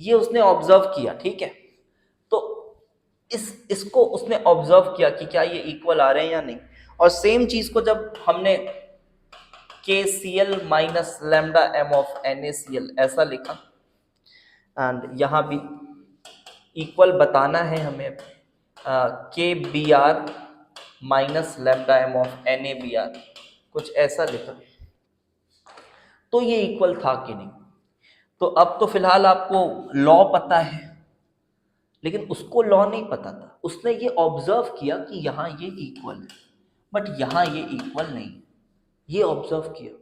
[SPEAKER 1] ये उसने ऑब्जर्व किया, ठीक है। तो इसको उसने ऑब्जर्व किया कि क्या ये इक्वल आ रहे हैं या नहीं, और सेम चीज को जब हमने K C L minus lambda M of N A C L ऐसा लिखा, एंड यहां भी इक्वल बताना है हमें K B R minus lambda M of N A B R, कुछ ऐसा लिखा, तो ये इक्वल था कि नहीं। तो अब तो फिलहाल आपको लॉ पता है, लेकिन उसको लॉ नहीं पता था, उसने ये ऑब्जर्व किया कि यहाँ ये इक्वल है, बट यहाँ ये इक्वल नहीं, ये ऑब्जर्व किया,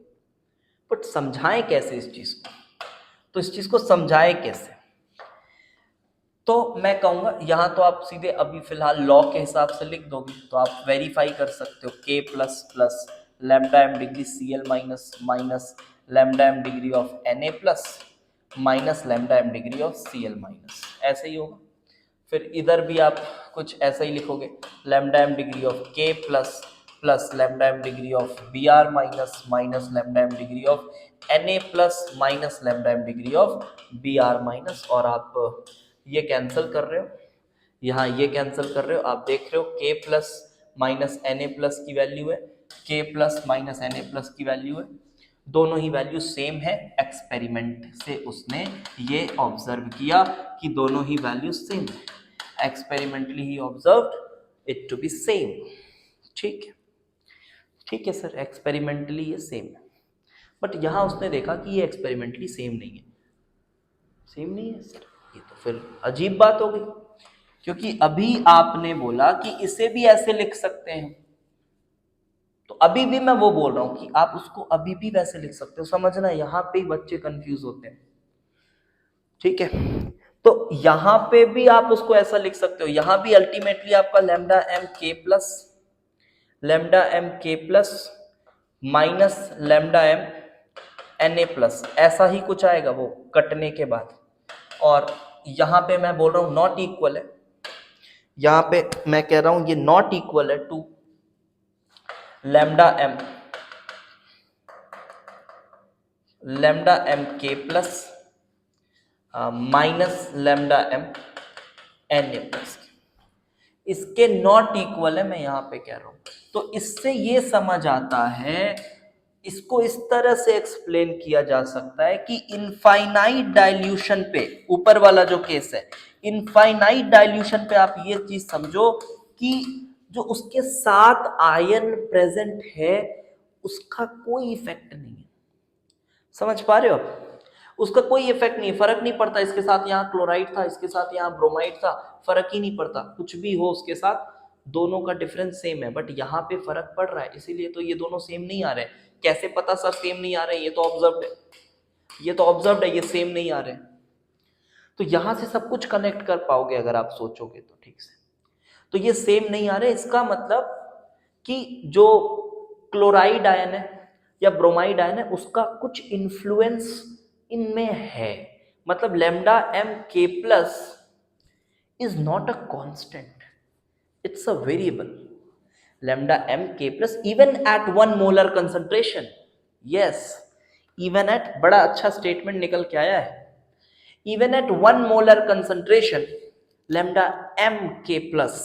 [SPEAKER 1] बट समझाएं कैसे इस चीज को, तो इस चीज को समझाएं कैसे, तो मैं कहूंगा यहाँ तो आप सीधे अभी फिलहाल लॉ के हिसाब से लिख दोगे, तो आप वेरीफाई कर सकते हो K plus plus lambda M degree C L minus minus lambda M degree of N A plus minus lambda M degree of C L minus, ऐसे ही होगा। फिर इधर भी आप कुछ ऐसा ही लिखोगे, lambda M degree of K plus plus lambda M degree of B R minus minus lambda M degree of N A plus minus lambda M degree of B R minus, और आप ये कैंसिल कर रहे हो, यहाँ ये कैंसिल कर रहे हो, आप देख रहे हो K plus minus N A plus की वैल्यू है, K plus minus N A plus की वैल्यू है, दोनों ही वैल्यू सेम है। एक्सपेरिमेंट से उसने ये ऑब्जर्व किया कि दोनों ही वैल्यू सेम है, एक्सपेरिमेंटली ही observed it to be same, ठीक है, ठीक है सर, एक्सपेरिमेंटली ये सेम है, बट यहाँ उसने देखा कि ये एक्सपेरिमेंटली सेम नहीं है, सेम नहीं है सर, ये तो फिर अजीब बात हो गई, क्योंकि अभी आपने बोला कि इसे भी ऐसे लिख सकते हैं, तो अभी भी मैं वो बोल रहा हूं कि आप उसको अभी भी वैसे लिख सकते हो, समझना, यहां पे बच्चे कंफ्यूज होते हैं, ठीक है। तो यहां पे भी आप उसको ऐसा लिख सकते हो, यहां भी अल्टीमेटली आपका lambda M K plus minus lambda M N A plus, ऐसा ही कुछ आएगा वो कटने के बाद, और यहां पे मैं बोल रहा हूं नॉट इक्वल है, यहां पे मैं कह रहा हूं ये नॉट इक्वल है to lambda M K plus minus lambda M N A plus, इसके नॉट इक्वल है, मैं यहां पे कह रहा हूं। तो इससे ये समझ आता है, इसको इस तरह से एक्सप्लेन किया जा सकता है कि इनफाइनाइट डाइल्यूशन पे, ऊपर वाला जो केस है, इनफाइनाइट डाइल्यूशन पे आप ये चीज समझो कि जो उसके साथ आयन प्रेजेंट है उसका कोई इफेक्ट नहीं है, समझ पा रहे हो आप, उसका कोई इफेक्ट नहीं, फर्क नहीं पड़ता, इसके साथ यहाँ क्लोराइड था, इसके साथ यहाँ ब्रोमाइड था, फर्क ही नहीं पड़ता, कुछ भी हो उसके साथ, दोनों का डिफरेंस सेम है, बट यहाँ पे फर्क पड़ रहा है, इसीलिए तो ये दोनों सेम नहीं आ रहे। कैसे पता सर सेम नहीं आ रहे, ये तो ऑब्जर्व्ड है, ये तो ऑब्जर्व्ड है, ये सेम नहीं आ रहे। तो यहां से सब कुछ कनेक्ट कर पाओगे अगर आप सोचोगे तो ठीक से। तो ये सेम नहीं आ रहे, इसका मतलब कि जो क्लोराइड आयन है या ब्रोमाइड आयन है उसका कुछ इन्फ्लुएंस इनमें है, मतलब lambda M K plus is not a constant, it's a variable, lambda m k plus even at 1 molar concentration, yes, even at, बड़ा अच्छा स्टेटमेंट निकल के आया है, even at 1 molar concentration lambda m k plus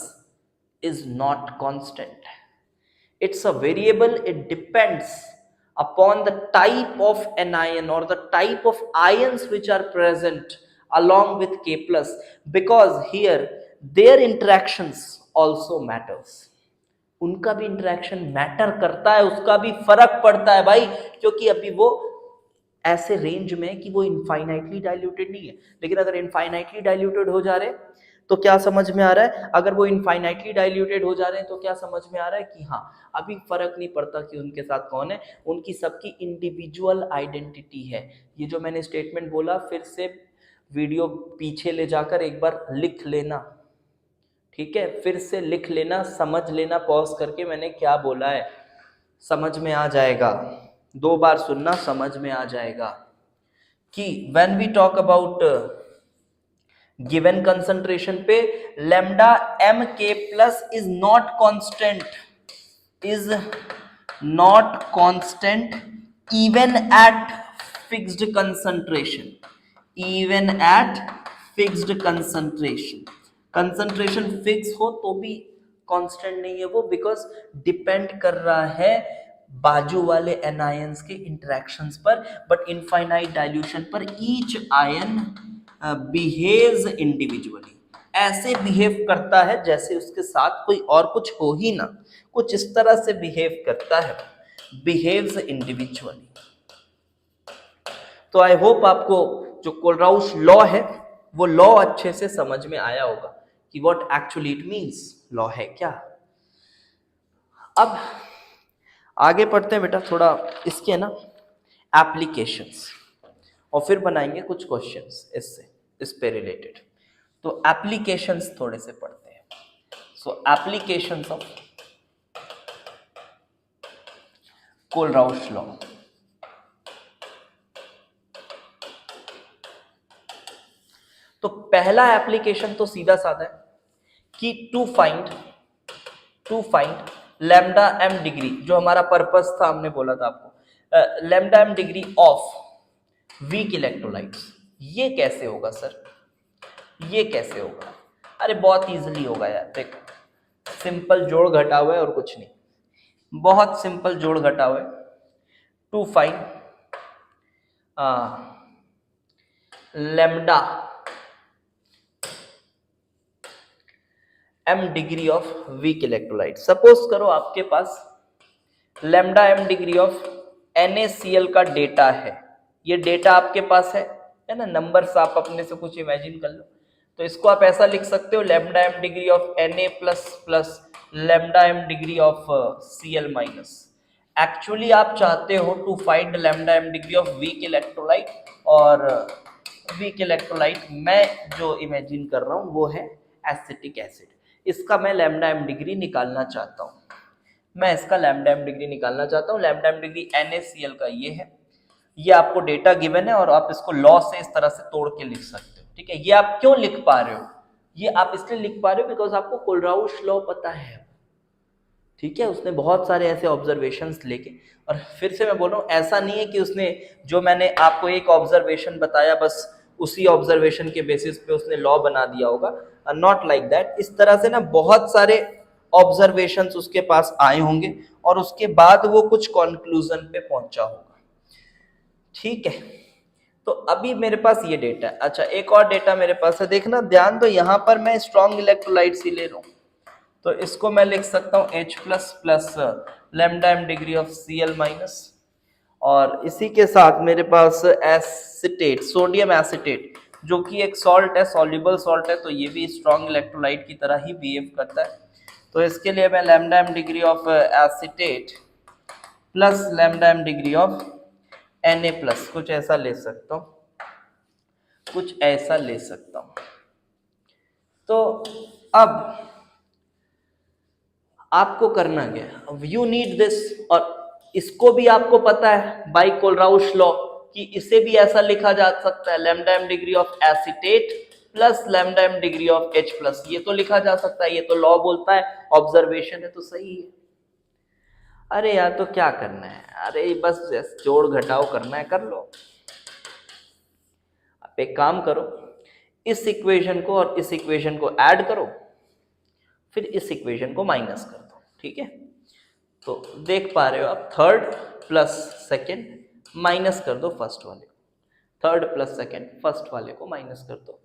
[SPEAKER 1] is not constant, it's a variable, it depends upon the type of anion or the type of ions which are present along with k plus, because here their interactions also matters, उनका भी इंटरेक्शन मैटर करता है, उसका भी फर्क पड़ता है भाई, क्योंकि अभी वो ऐसे रेंज में कि वो इनफाइनाइटली डाइल्यूटेड नहीं है, लेकिन अगर इनफाइनाइटली डाइल्यूटेड हो जा रहे तो क्या समझ में आ रहा है, अगर वो इनफाइनाइटली डाइल्यूटेड हो जा रहे हैं तो क्या समझ में आ रहा है कि हाँ अभी फर्क नहीं पड़ता कि उनके साथ कौन है, उनकी सबकी इंडिविजुअल आइडेंटिटी है। ये जो मैंने स्टेटमेंट बोला फिर से वीडियो पीछे ले जाकर एक बार लिख लेना, ठीक है, फिर से लिख लेना, समझ लेना पॉज करके मैंने क्या बोला है, समझ में आ जाएगा, 2 बार सुनना समझ में आ जाएगा कि when we talk about given concentration पे lambda M K plus is not constant, is not constant even at fixed concentration, even at fixed concentration. Concentration fix हो तो भी कांस्टेंट नहीं है वो, बिकॉज डिपेंड कर रहा है बाजू वाले एनायंस के इंटरेक्शंस पर, बट इनफाइनाइट डाइल्यूशन पर ईच आयन बिहेव्स इंडिविजुअली, ऐसे बिहेव करता है जैसे उसके साथ कोई और कुछ हो ही ना, कुछ इस तरह से बिहेव करता है, बिहेव्स इंडिविजुअली। तो आई होप आपको जो कोलराउश लॉ है वो लॉ अच्छे से समझ में आया होगा कि what actually it means, law है क्या। अब आगे पढ़ते हैं बेटा थोड़ा इसके ना एप्लीकेशंस, और फिर बनाएंगे कुछ क्वेश्चंस इससे, इस पे रिलेटेड। तो एप्लीकेशंस थोड़े से पढ़ते हैं। So applications of Kohlrausch law. तो पहला एप्लीकेशन तो सीधा साधा है कि to find lambda M degree, जो हमारा पर्पस था, हमने बोला था आपको lambda M degree of weak electrolytes. ये कैसे होगा सर, ये कैसे होगा? अरे बहुत इजीली होगा यार, देखो सिंपल जोड़ घटाव है और कुछ नहीं, बहुत सिंपल जोड़ घटाव है। To find lambda M degree of weak electrolyte. Suppose करो आपके पास lambda M degree of NaCl का डेटा है, ये डेटा आपके पास है ना, नंबर्स आप अपने से कुछ इमेजिन कर लो। तो इसको आप ऐसा लिख सकते हो lambda M degree of Na plus lambda M degree of Cl minus. Actually आप चाहते हो to find lambda M degree of weak electrolyte, और वीक इलेक्ट्रोलाइट मैं जो इमेजिन कर रहा हूँ वो है एसिटिक एसिड। इसका मैं लैम्डा एम डिग्री निकालना चाहता हूँ, मैं इसका लैम्डा एम डिग्री निकालना चाहता हूँ। लैम्डा एम डिग्री NaCl का ये है, ये आपको डेटा गिवन है और आप इसको लॉ से इस तरह से तोड़ के लिख सकते हो। ठीक है, ये आप क्यों लिख पा रहे हो? ये आप इसलिए लिख पा रहे हो बिकॉज आपको कोलराउश लॉ पता है। ठीक है, उसने बहुत सारे ऐसे ऑब्जर्वेशंस लेके, और फिर से मैं बोल रहा हूँ ऐसा नहीं है कि उसने जो मैंने आपको एक ऑब्जर्वेशन बताया बस उसी ऑब्जर्वेशन के बेसिस पे उसने लॉ बना दिया होगा, नॉट लाइक दैट। इस तरह से ना बहुत सारे ऑब्जर्वेशंस उसके पास आए होंगे और उसके बाद वो कुछ कंक्लूजन पे पहुंचा होगा। ठीक है, तो अभी मेरे पास ये डेटा है। अच्छा, एक और डेटा मेरे पास है, देखना ध्यान दो, यहाँ पर मैं स्ट्रॉन्ग इलेक्ट्रोलाइट्स ही ले रहा हूँ, तो इसको मैं लिख सकता हूँ H plus lambda M degree of Cl minus, और इसी के साथ मेरे पास एसिटेट, सोडियम एसिटेट, जो कि एक सॉल्ट है, सॉल्युबल सॉल्ट है, तो ये भी स्ट्रॉन्ग इलेक्ट्रोलाइट की तरह ही बिहेव करता है। तो इसके लिए मैं lambda M degree of acetate plus lambda M degree of Na plus कुछ ऐसा ले सकता हूँ, कुछ ऐसा ले सकता हूँ। तो अब आपको करना क्या, यू नीड दिस, और इसको भी आपको पता है बाय कोलराउश लॉ कि इसे भी ऐसा लिखा जा सकता है lambda M degree of acetate plus lambda M degree of H plus, ये तो लिखा जा सकता है, ये तो लॉ बोलता है, ऑब्जर्वेशन है तो सही है। अरे यार तो क्या करना है, अरे बस जोड़ घटाव करना है, कर लो। आप एक काम करो, इस इक्वेशन को और इस इक्वेशन को ऐड करो, फिर इस इक्वेशन को माइनस कर दो। ठीक है, तो देख पा रहे हो आप, थर्ड प्लस सेकेंड माइनस कर दो फर्स्ट वाले को, थर्ड प्लस सेकेंड फर्स्ट वाले को माइनस कर दो।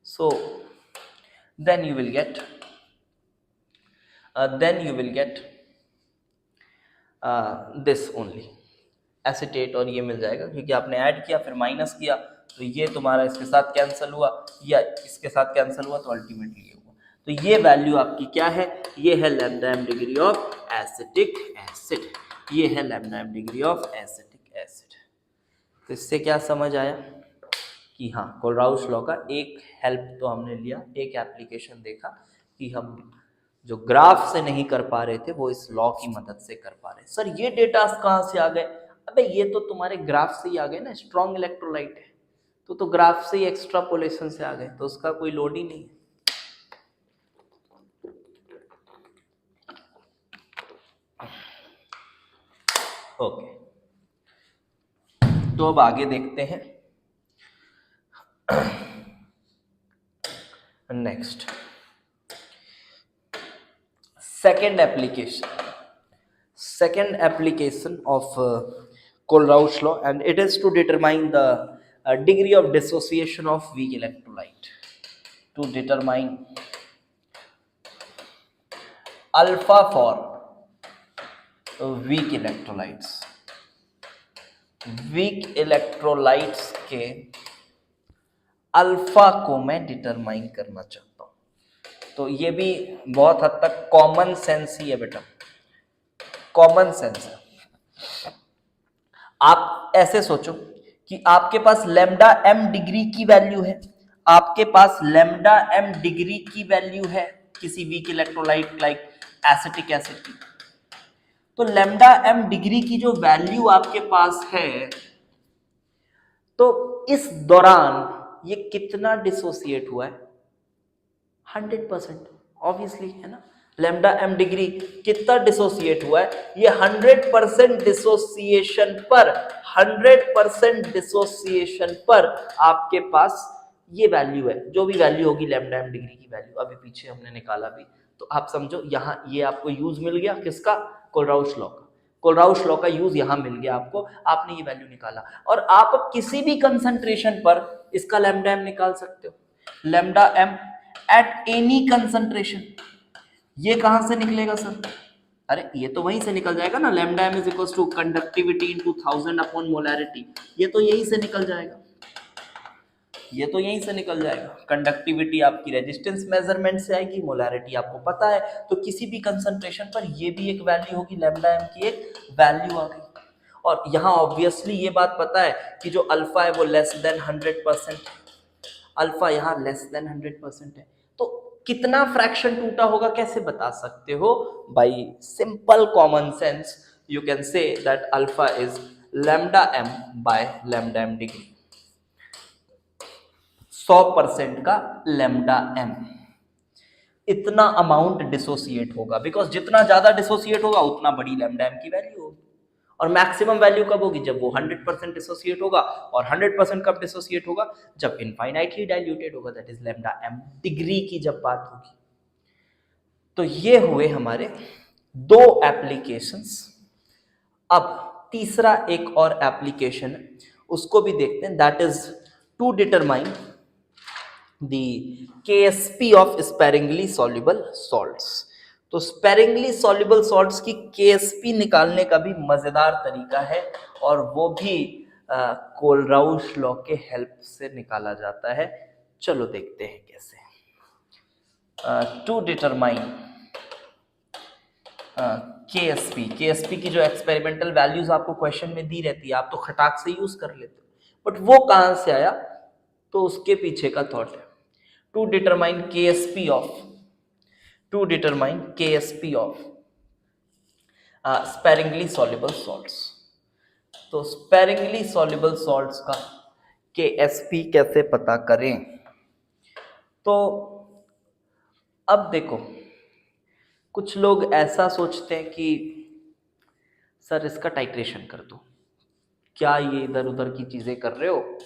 [SPEAKER 1] So then you will get this only acetate, और ये मिल जाएगा क्योंकि आपने ऐड किया फिर माइनस किया, तो ये तुम्हारा इसके साथ कैंसिल हुआ या इसके साथ कैंसिल हुआ, तो अल्टीमेटली ये हुआ। तो ये वैल्यू आपकी क्या है, ये है lambda M degree of acetic acid, ये है lambda M degree of acetic acid. तो इससे क्या समझ आया कि हाँ, कोलराउश लॉ का एक हेल्प तो हमने लिया, एक एप्लीकेशन देखा कि हम जो ग्राफ से नहीं कर पा रहे थे वो इस लॉ की मदद से कर पा रहे। सर ये डेटा कहाँ से आ गए? अबे ये तो तुम्हारे ग्राफ से ही आ गए ना, स्ट्रॉन्ग इलेक्ट्रोलाइट है, तो ग्राफ से ही एक्स्ट्रापोलेशन से आ गए, तो उसका कोई लोड ही नहीं है। ओके, तो अब आगे देखते हैं next second application of Kohlrausch law, and it is to determine the degree of dissociation of weak electrolyte, to determine alpha for weak electrolytes के अल्फा को मैं डिटरमाइन करना चाहता हूं। तो ये भी बहुत हद तक कॉमन सेंस ही है बेटा, कॉमन सेंस है। आप ऐसे सोचो कि आपके पास लैम्डा एम डिग्री की वैल्यू है, आपके पास लैम्डा एम डिग्री की वैल्यू है किसी weak electrolyte like acetic acid की। तो लैम्डा एम डिग्री की जो वैल्यू आपके पास है, तो इस दौरान ये कितना डिसोसिएट हुआ है? 100%, ऑब्वियसली है ना। लैम्डा एम डिग्री कितना डिसोसिएट हुआ है? ये 100% डिसोसिएशन पर 100% डिसोसिएशन पर आपके पास ये वैल्यू है, जो भी वैल्यू होगी लैम्डा एम डिग्री की वैल्यू, अभी पीछे हमने निकाला भी। तो आप समझो यहाँ ये आपको यूज मिल गया किसका? कोलराउश लॉ का। कोलराउश लॉ का यूज यहाँ मिल गया आपको, आपने ये वैल्यू निकाला और आप किसी भी कंसंट्रेशन पर इसका लैम्डा एम निकाल सकते हो। Lambda M at any concentration, ये कहां से निकलेगा सर? अरे ये तो वहीं से निकल जाएगा ना, lambda M is equals to conductivity into 1000 upon molarity. ये तो यहीं से निकल जाएगा, ये तो यहीं से निकल जाएगा। कंडक्टिविटी आपकी रेजिस्टेंस मेजरमेंट से आएगी, मोलैरिटी आपको पता है, तो किसी भी कंसंट्रेशन पर ये भी एक वैल्यू होगी, लैम्डा एम की एक वैल्यू आ गई। और यहाँ ऑब्वियसली ये बात पता है कि जो अल्फा है वो लेस देन 100%, अल्फा यहाँ लेस देन 100% है। तो कितना फ्रैक्शन टूटा होगा कैसे बता सकते हो? By simple common sense you can say that alpha is lambda M by lambda M degree. 100% का लैम्डा एम, इतना अमाउंट डिसोसिएट होगा, बिकॉज जितना ज्यादा डिसोसिएट होगा उतना बड़ी लैम्डा एम की वैल्यू होगी। और मैक्सिमम वैल्यू कब होगी? जब वो 100% डिसोसिएट होगा। और 100% कब डिसोसिएट होगा? जब इनफाइनाइटली डाइल्यूटेड होगा, that is lambda M degree की जब बात होगी। तो ये हुए हमारे दो एप्लीकेशंस। अब तीसरा एक और एप्लीकेशन है, उसको भी देखते हैं, that is to determine the KSP of sparingly soluble salts। तो sparingly soluble salts की KSP निकालने का भी मजेदार तरीका है, और वो भी कोलराउश लॉ के हेल्प से निकाला जाता है। चलो देखते हैं कैसे। टू डिटरमाइन KSP की जो एक्सपेरिमेंटल वैल्यूज आपको क्वेश्चन में दी रहती है, आप तो खटाक से यूज कर लेते हो, बट वो कहां से आया? तो उसके पीछे का थॉट है to determine KSP of sparingly soluble salts। तो sparingly soluble salts का KSP कैसे पता करें? तो अब देखो, कुछ लोग ऐसा सोचते हैं कि सर इसका टाइट्रेशन कर दो, क्या ये इधर उधर की चीजें कर रहे हो?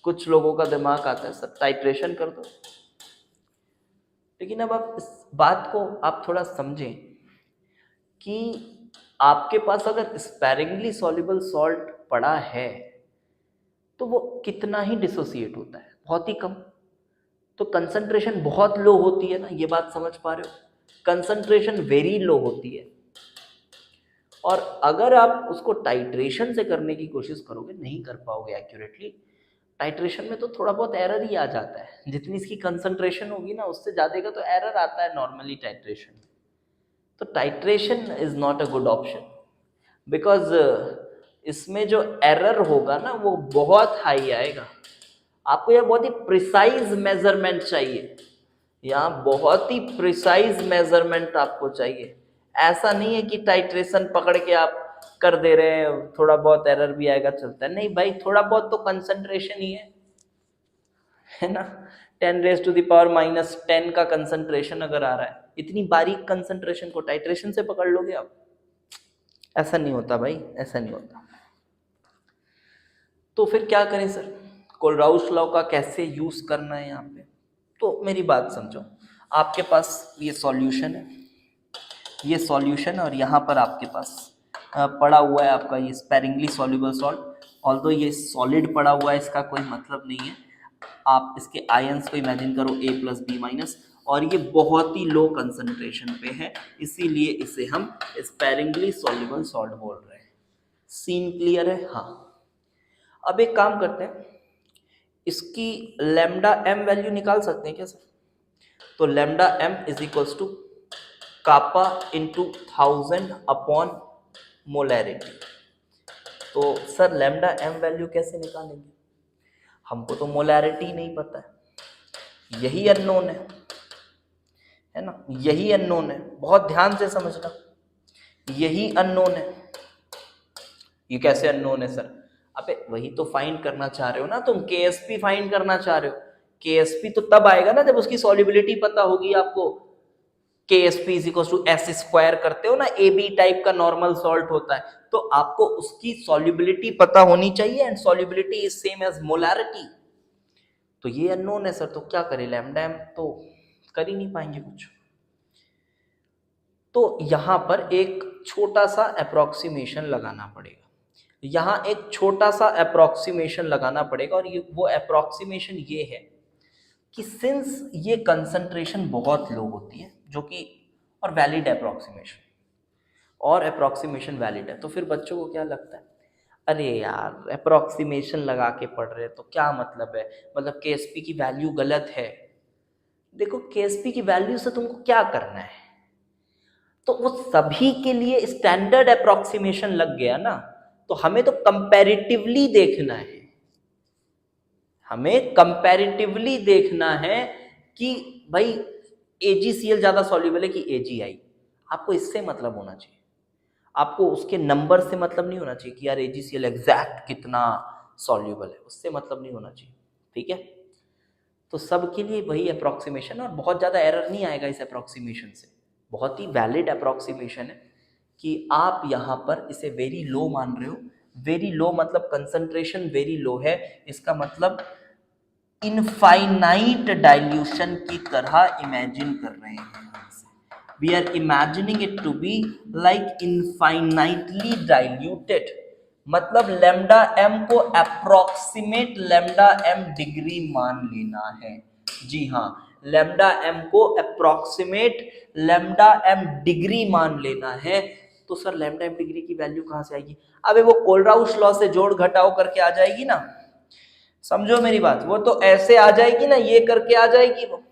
[SPEAKER 1] कुछ लोगों का दिमाग आता है सर टाइट्रेशन कर दो। लेकिन अब आप इस बात को आप थोड़ा समझें कि आपके पास अगर स्पैरिंगली सॉल्युबल सॉल्ट पड़ा है तो वो कितना ही डिसोसिएट होता है? बहुत ही कम। तो कंसंट्रेशन बहुत लो होती है ना, ये बात समझ पा रहे हो? कंसंट्रेशन वेरी लो होती है, और अगर आप उसको टाइट्रेशन से करने की कोशिश करोगे नहीं कर पाओगे एक्यूरेटली। टाइट्रेशन में तो थोड़ा बहुत एरर ही आ जाता है, जितनी इसकी कंसंट्रेशन होगी ना उससे ज़्यादा का तो एरर आता है नॉर्मली टाइट्रेशन। तो titration is not a good option, because इसमें जो एरर होगा ना वो बहुत हाई आएगा। आपको यह बहुत ही प्रिसाइज मेजरमेंट चाहिए, यहाँ बहुत ही प्रिसाइज मेजरमेंट आपको चाहिए। ऐसा नहीं है कि टाइट्रेशन पकड़ के आप कर दे रहे हैं, थोड़ा बहुत एरर भी आएगा चलता है। नहीं भाई, थोड़ा बहुत तो कंसंट्रेशन ही है ना। 10⁻⁻10 का कंसंट्रेशन अगर आ रहा है, इतनी बारीक कंसंट्रेशन को टाइट्रेशन से पकड़ लोगे आप? ऐसा नहीं होता भाई, ऐसा नहीं होता। तो फिर क्या करें सर, कोलराउस लॉ का कैसे यूज करना है यहाँ पे? तो मेरी बात समझो, आपके पास ये सॉल्यूशन है, ये सॉल्यूशन है, और यहाँ पर आपके पास पड़ा हुआ है आपका ये स्पेरिंगली सॉल्युबल सॉल्ट। ऑल्दो ये सॉलिड पड़ा हुआ है, इसका कोई मतलब नहीं है। आप इसके आयंस को इमेजिन करो A+B-, और ये बहुत ही लो कंसंट्रेशन पे है, इसीलिए इसे हम स्पेरिंगली सॉल्युबल सॉल्ट बोल रहे हैं। सीन क्लियर है? हाँ। अब एक काम करते हैं, इसकी लैम्डा एम वैल्यू निकाल सकते हैं क्या सर? तो lambda M is equals to kappa into 1000 upon molarity. तो सर लैम्डा एम वैल्यू कैसे निकालेंगे? हमको तो मोलैरिटी नहीं पता है, यही अननोन है ना, यही अननोन है। बहुत ध्यान से समझना, यही अननोन है। ये कैसे अननोन है सर? अबे वही तो फाइंड करना चाह रहे हो ना तुम, KSP फाइंड करना चाह रहे हो। KSP तो तब आएगा ना जब उसकी सॉल्युबिलिटी पता होगी आपको। KSP is equal to S² करते हो ना, AB टाइप का नॉर्मल सॉल्ट होता है, तो आपको उसकी सॉल्युबिलिटी पता होनी चाहिए, and solubility is same as molarity. तो ये अननोन है सर, तो क्या करें? लैम्डा एम तो कर ही नहीं पाएंगे कुछ। तो यहां पर एक छोटा सा अप्रोक्सीमेशन लगाना पड़ेगा, यहाँ एक छोटा सा अप्रोक्सीमेशन लगाना पड़ेगा, और ये वो अप्रोक्सीमेशन ये है कि सिंस ये कंसंट्रेशन बहुत लो होती है, जो कि और वैलिड अप्रोक्सीमेशन, और अप्रोक्सीमेशन वैलिड है, तो फिर बच्चों को क्या लगता है, अरे यार अप्रोक्सीमेशन लगा के पढ़ रहे हैं तो क्या मतलब है, मतलब KSP की वैल्यू गलत है। देखो KSP की वैल्यू से तुमको क्या करना है, तो वो सभी के लिए स्टैंडर्ड अप्रोक्सीमेशन लग गया ना, तो हमें तो कंपैरेटिवली देखना है, हमें कंपैरेटिवली देखना है कि भाई AgCl ज्यादा सॉल्युबल है कि AgI। आपको इससे मतलब होना चाहिए, आपको उसके नंबर से मतलब नहीं होना चाहिए कि यार AgCl एग्जैक्ट कितना सॉल्युबल है, उससे मतलब नहीं होना चाहिए, ठीक है। तो सबके लिए वही अप्रोक्सीमेशन, और बहुत ज़्यादा एरर नहीं आएगा इस अप्रोक्सीमेशन से, बहुत ही वैलिड अप्रोक्सीमेशन है कि आप यहाँ पर इसे वेरी लो मान रहे हो। वेरी लो मतलब कंसंट्रेशन वेरी लो है, इसका मतलब इनफाइनाइट डाइल्यूशन की तरह इमेजिन कर रहे हैं। We are imagining it to be like infinitely diluted, मतलब लैम्डा एम को अप्रोक्सीमेट लैम्डा एम डिग्री मान लेना है। जी हाँ, लैम्डा एम को अप्रोक्सीमेट लैम्डा एम डिग्री मान लेना है। तो सर लैम्डा एम डिग्री की वैल्यू कहाँ से आएगी? अबे वो कोलराउस लॉ से जोड़ घटाओ करके आ जाएगी ना, समझो मेरी बात, वो तो ऐसे आ जाएगी ना, ये करके आ जाएगी वो।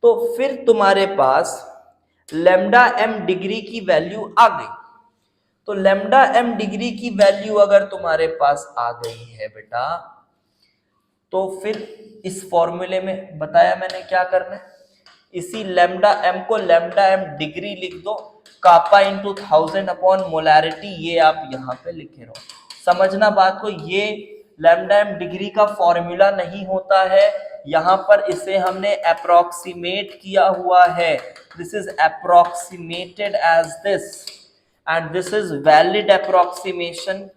[SPEAKER 1] तो फिर तुम्हारे पास लैम्डा एम डिग्री की वैल्यू आ गई। तो लैम्डा एम डिग्री की वैल्यू अगर तुम्हारे पास आ गई है बेटा, तो फिर इस फॉर्मूले में बताया मैंने क्या करना है, इसी लैम्डा एम को लैम्डा एम डिग्री लिख दो, कापा इंटू 1000 अपॉन मोलैरिटी, ये आप यहाँ पे लिखे रहो। समझना बात को, ये लैम्डा एम डिग्री का फॉर्मूला नहीं होता है, यहाँ पर इसे हमने अप्रोक्सीमेट किया हुआ है। This is approximated as this, and this is valid approximation.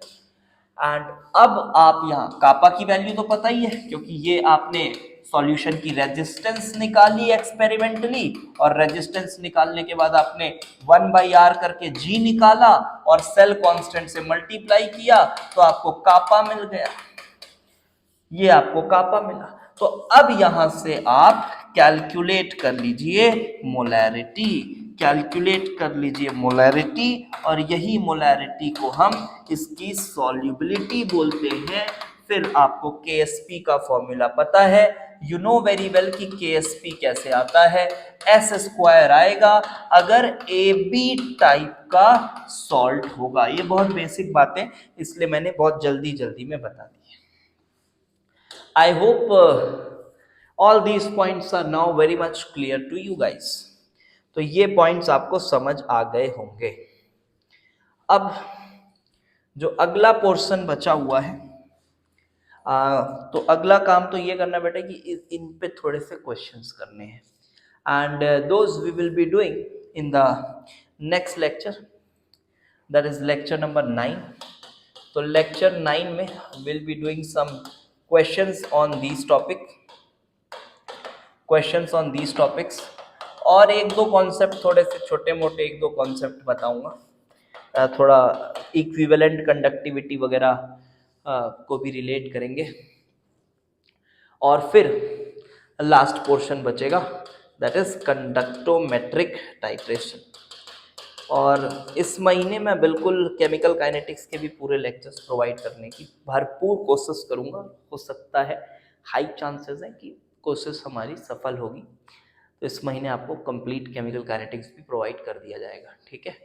[SPEAKER 1] And अब आप यहाँ कापा की वैल्यू तो पता ही है, क्योंकि ये आपने सॉल्यूशन की रेजिस्टेंस निकाली एक्सपेरिमेंटली, और रेजिस्टेंस निकालने के बाद आपने 1/R करके G निकाला और सेल कांस्टेंट से मल्टीप्लाई किया, तो आपको कापा मिल गया, ये आपको कापा मिला। तो अब यहां से आप कैलकुलेट कर लीजिए मोलैरिटी, कैलकुलेट कर लीजिए मोलैरिटी, और यही मोलैरिटी को हम इसकी सॉल्युबिलिटी बोलते हैं। फिर आपको KSP का फॉर्मूला पता है, यू नो वेरी वेल कि KSP कैसे आता है, S² आएगा अगर AB टाइप का सॉल्ट होगा। ये बहुत बेसिक बातें, इसलिए मैंने बहुत जल्दी जल्दी में बता दी। I hope all these points are now very much clear to you guys. तो ये पॉइंट्स आपको समझ आ गए होंगे। अब जो अगला पोर्शन बचा हुआ है, तो अगला काम तो ये करना बेटा कि इन पे थोड़े से क्वेश्चंस करने हैं, and those we will be doing in the next lecture, that is lecture number 9। तो लेक्चर 9 में will be doing some questions on these topics, और एक दो कॉन्सेप्ट थोड़े से छोटे मोटे एक दो कॉन्सेप्ट बताऊंगा, थोड़ा इक्विवेलेंट कंडक्टिविटी वगैरह को भी रिलेट करेंगे, और फिर लास्ट पोर्शन बचेगा दैट इज कंडक्टोमेट्रिक टाइट्रेशन। और इस महीने मैं बिल्कुल केमिकल काइनेटिक्स के भी पूरे लेक्चर्स प्रोवाइड करने की भरपूर कोशिश करूंगा। हो सकता है, हाई चांसेस है कि कोशिश हमारी सफल होगी, तो इस महीने आपको कंप्लीट केमिकल काइनेटिक्स भी प्रोवाइड कर दिया जाएगा, ठीक है।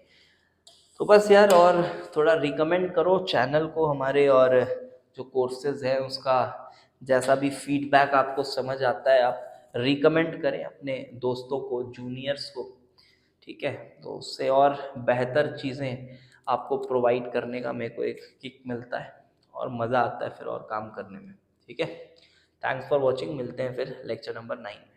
[SPEAKER 1] तो बस यार, और थोड़ा रिकमेंड करो चैनल को हमारे, और जो कोर्सेज है उसका जैसा भी फीडबैक आपको समझ आता है आप रिकमेंड करें अपने दोस्तों को, जूनियर्स को, ठीक है। तो उससे और बेहतर चीज़ें आपको प्रोवाइड करने का मेरे को एक किक मिलता है और मज़ा आता है फिर और काम करने में, ठीक है। थैंक्स फॉर वॉचिंग, मिलते हैं फिर लेक्चर नंबर 9 में।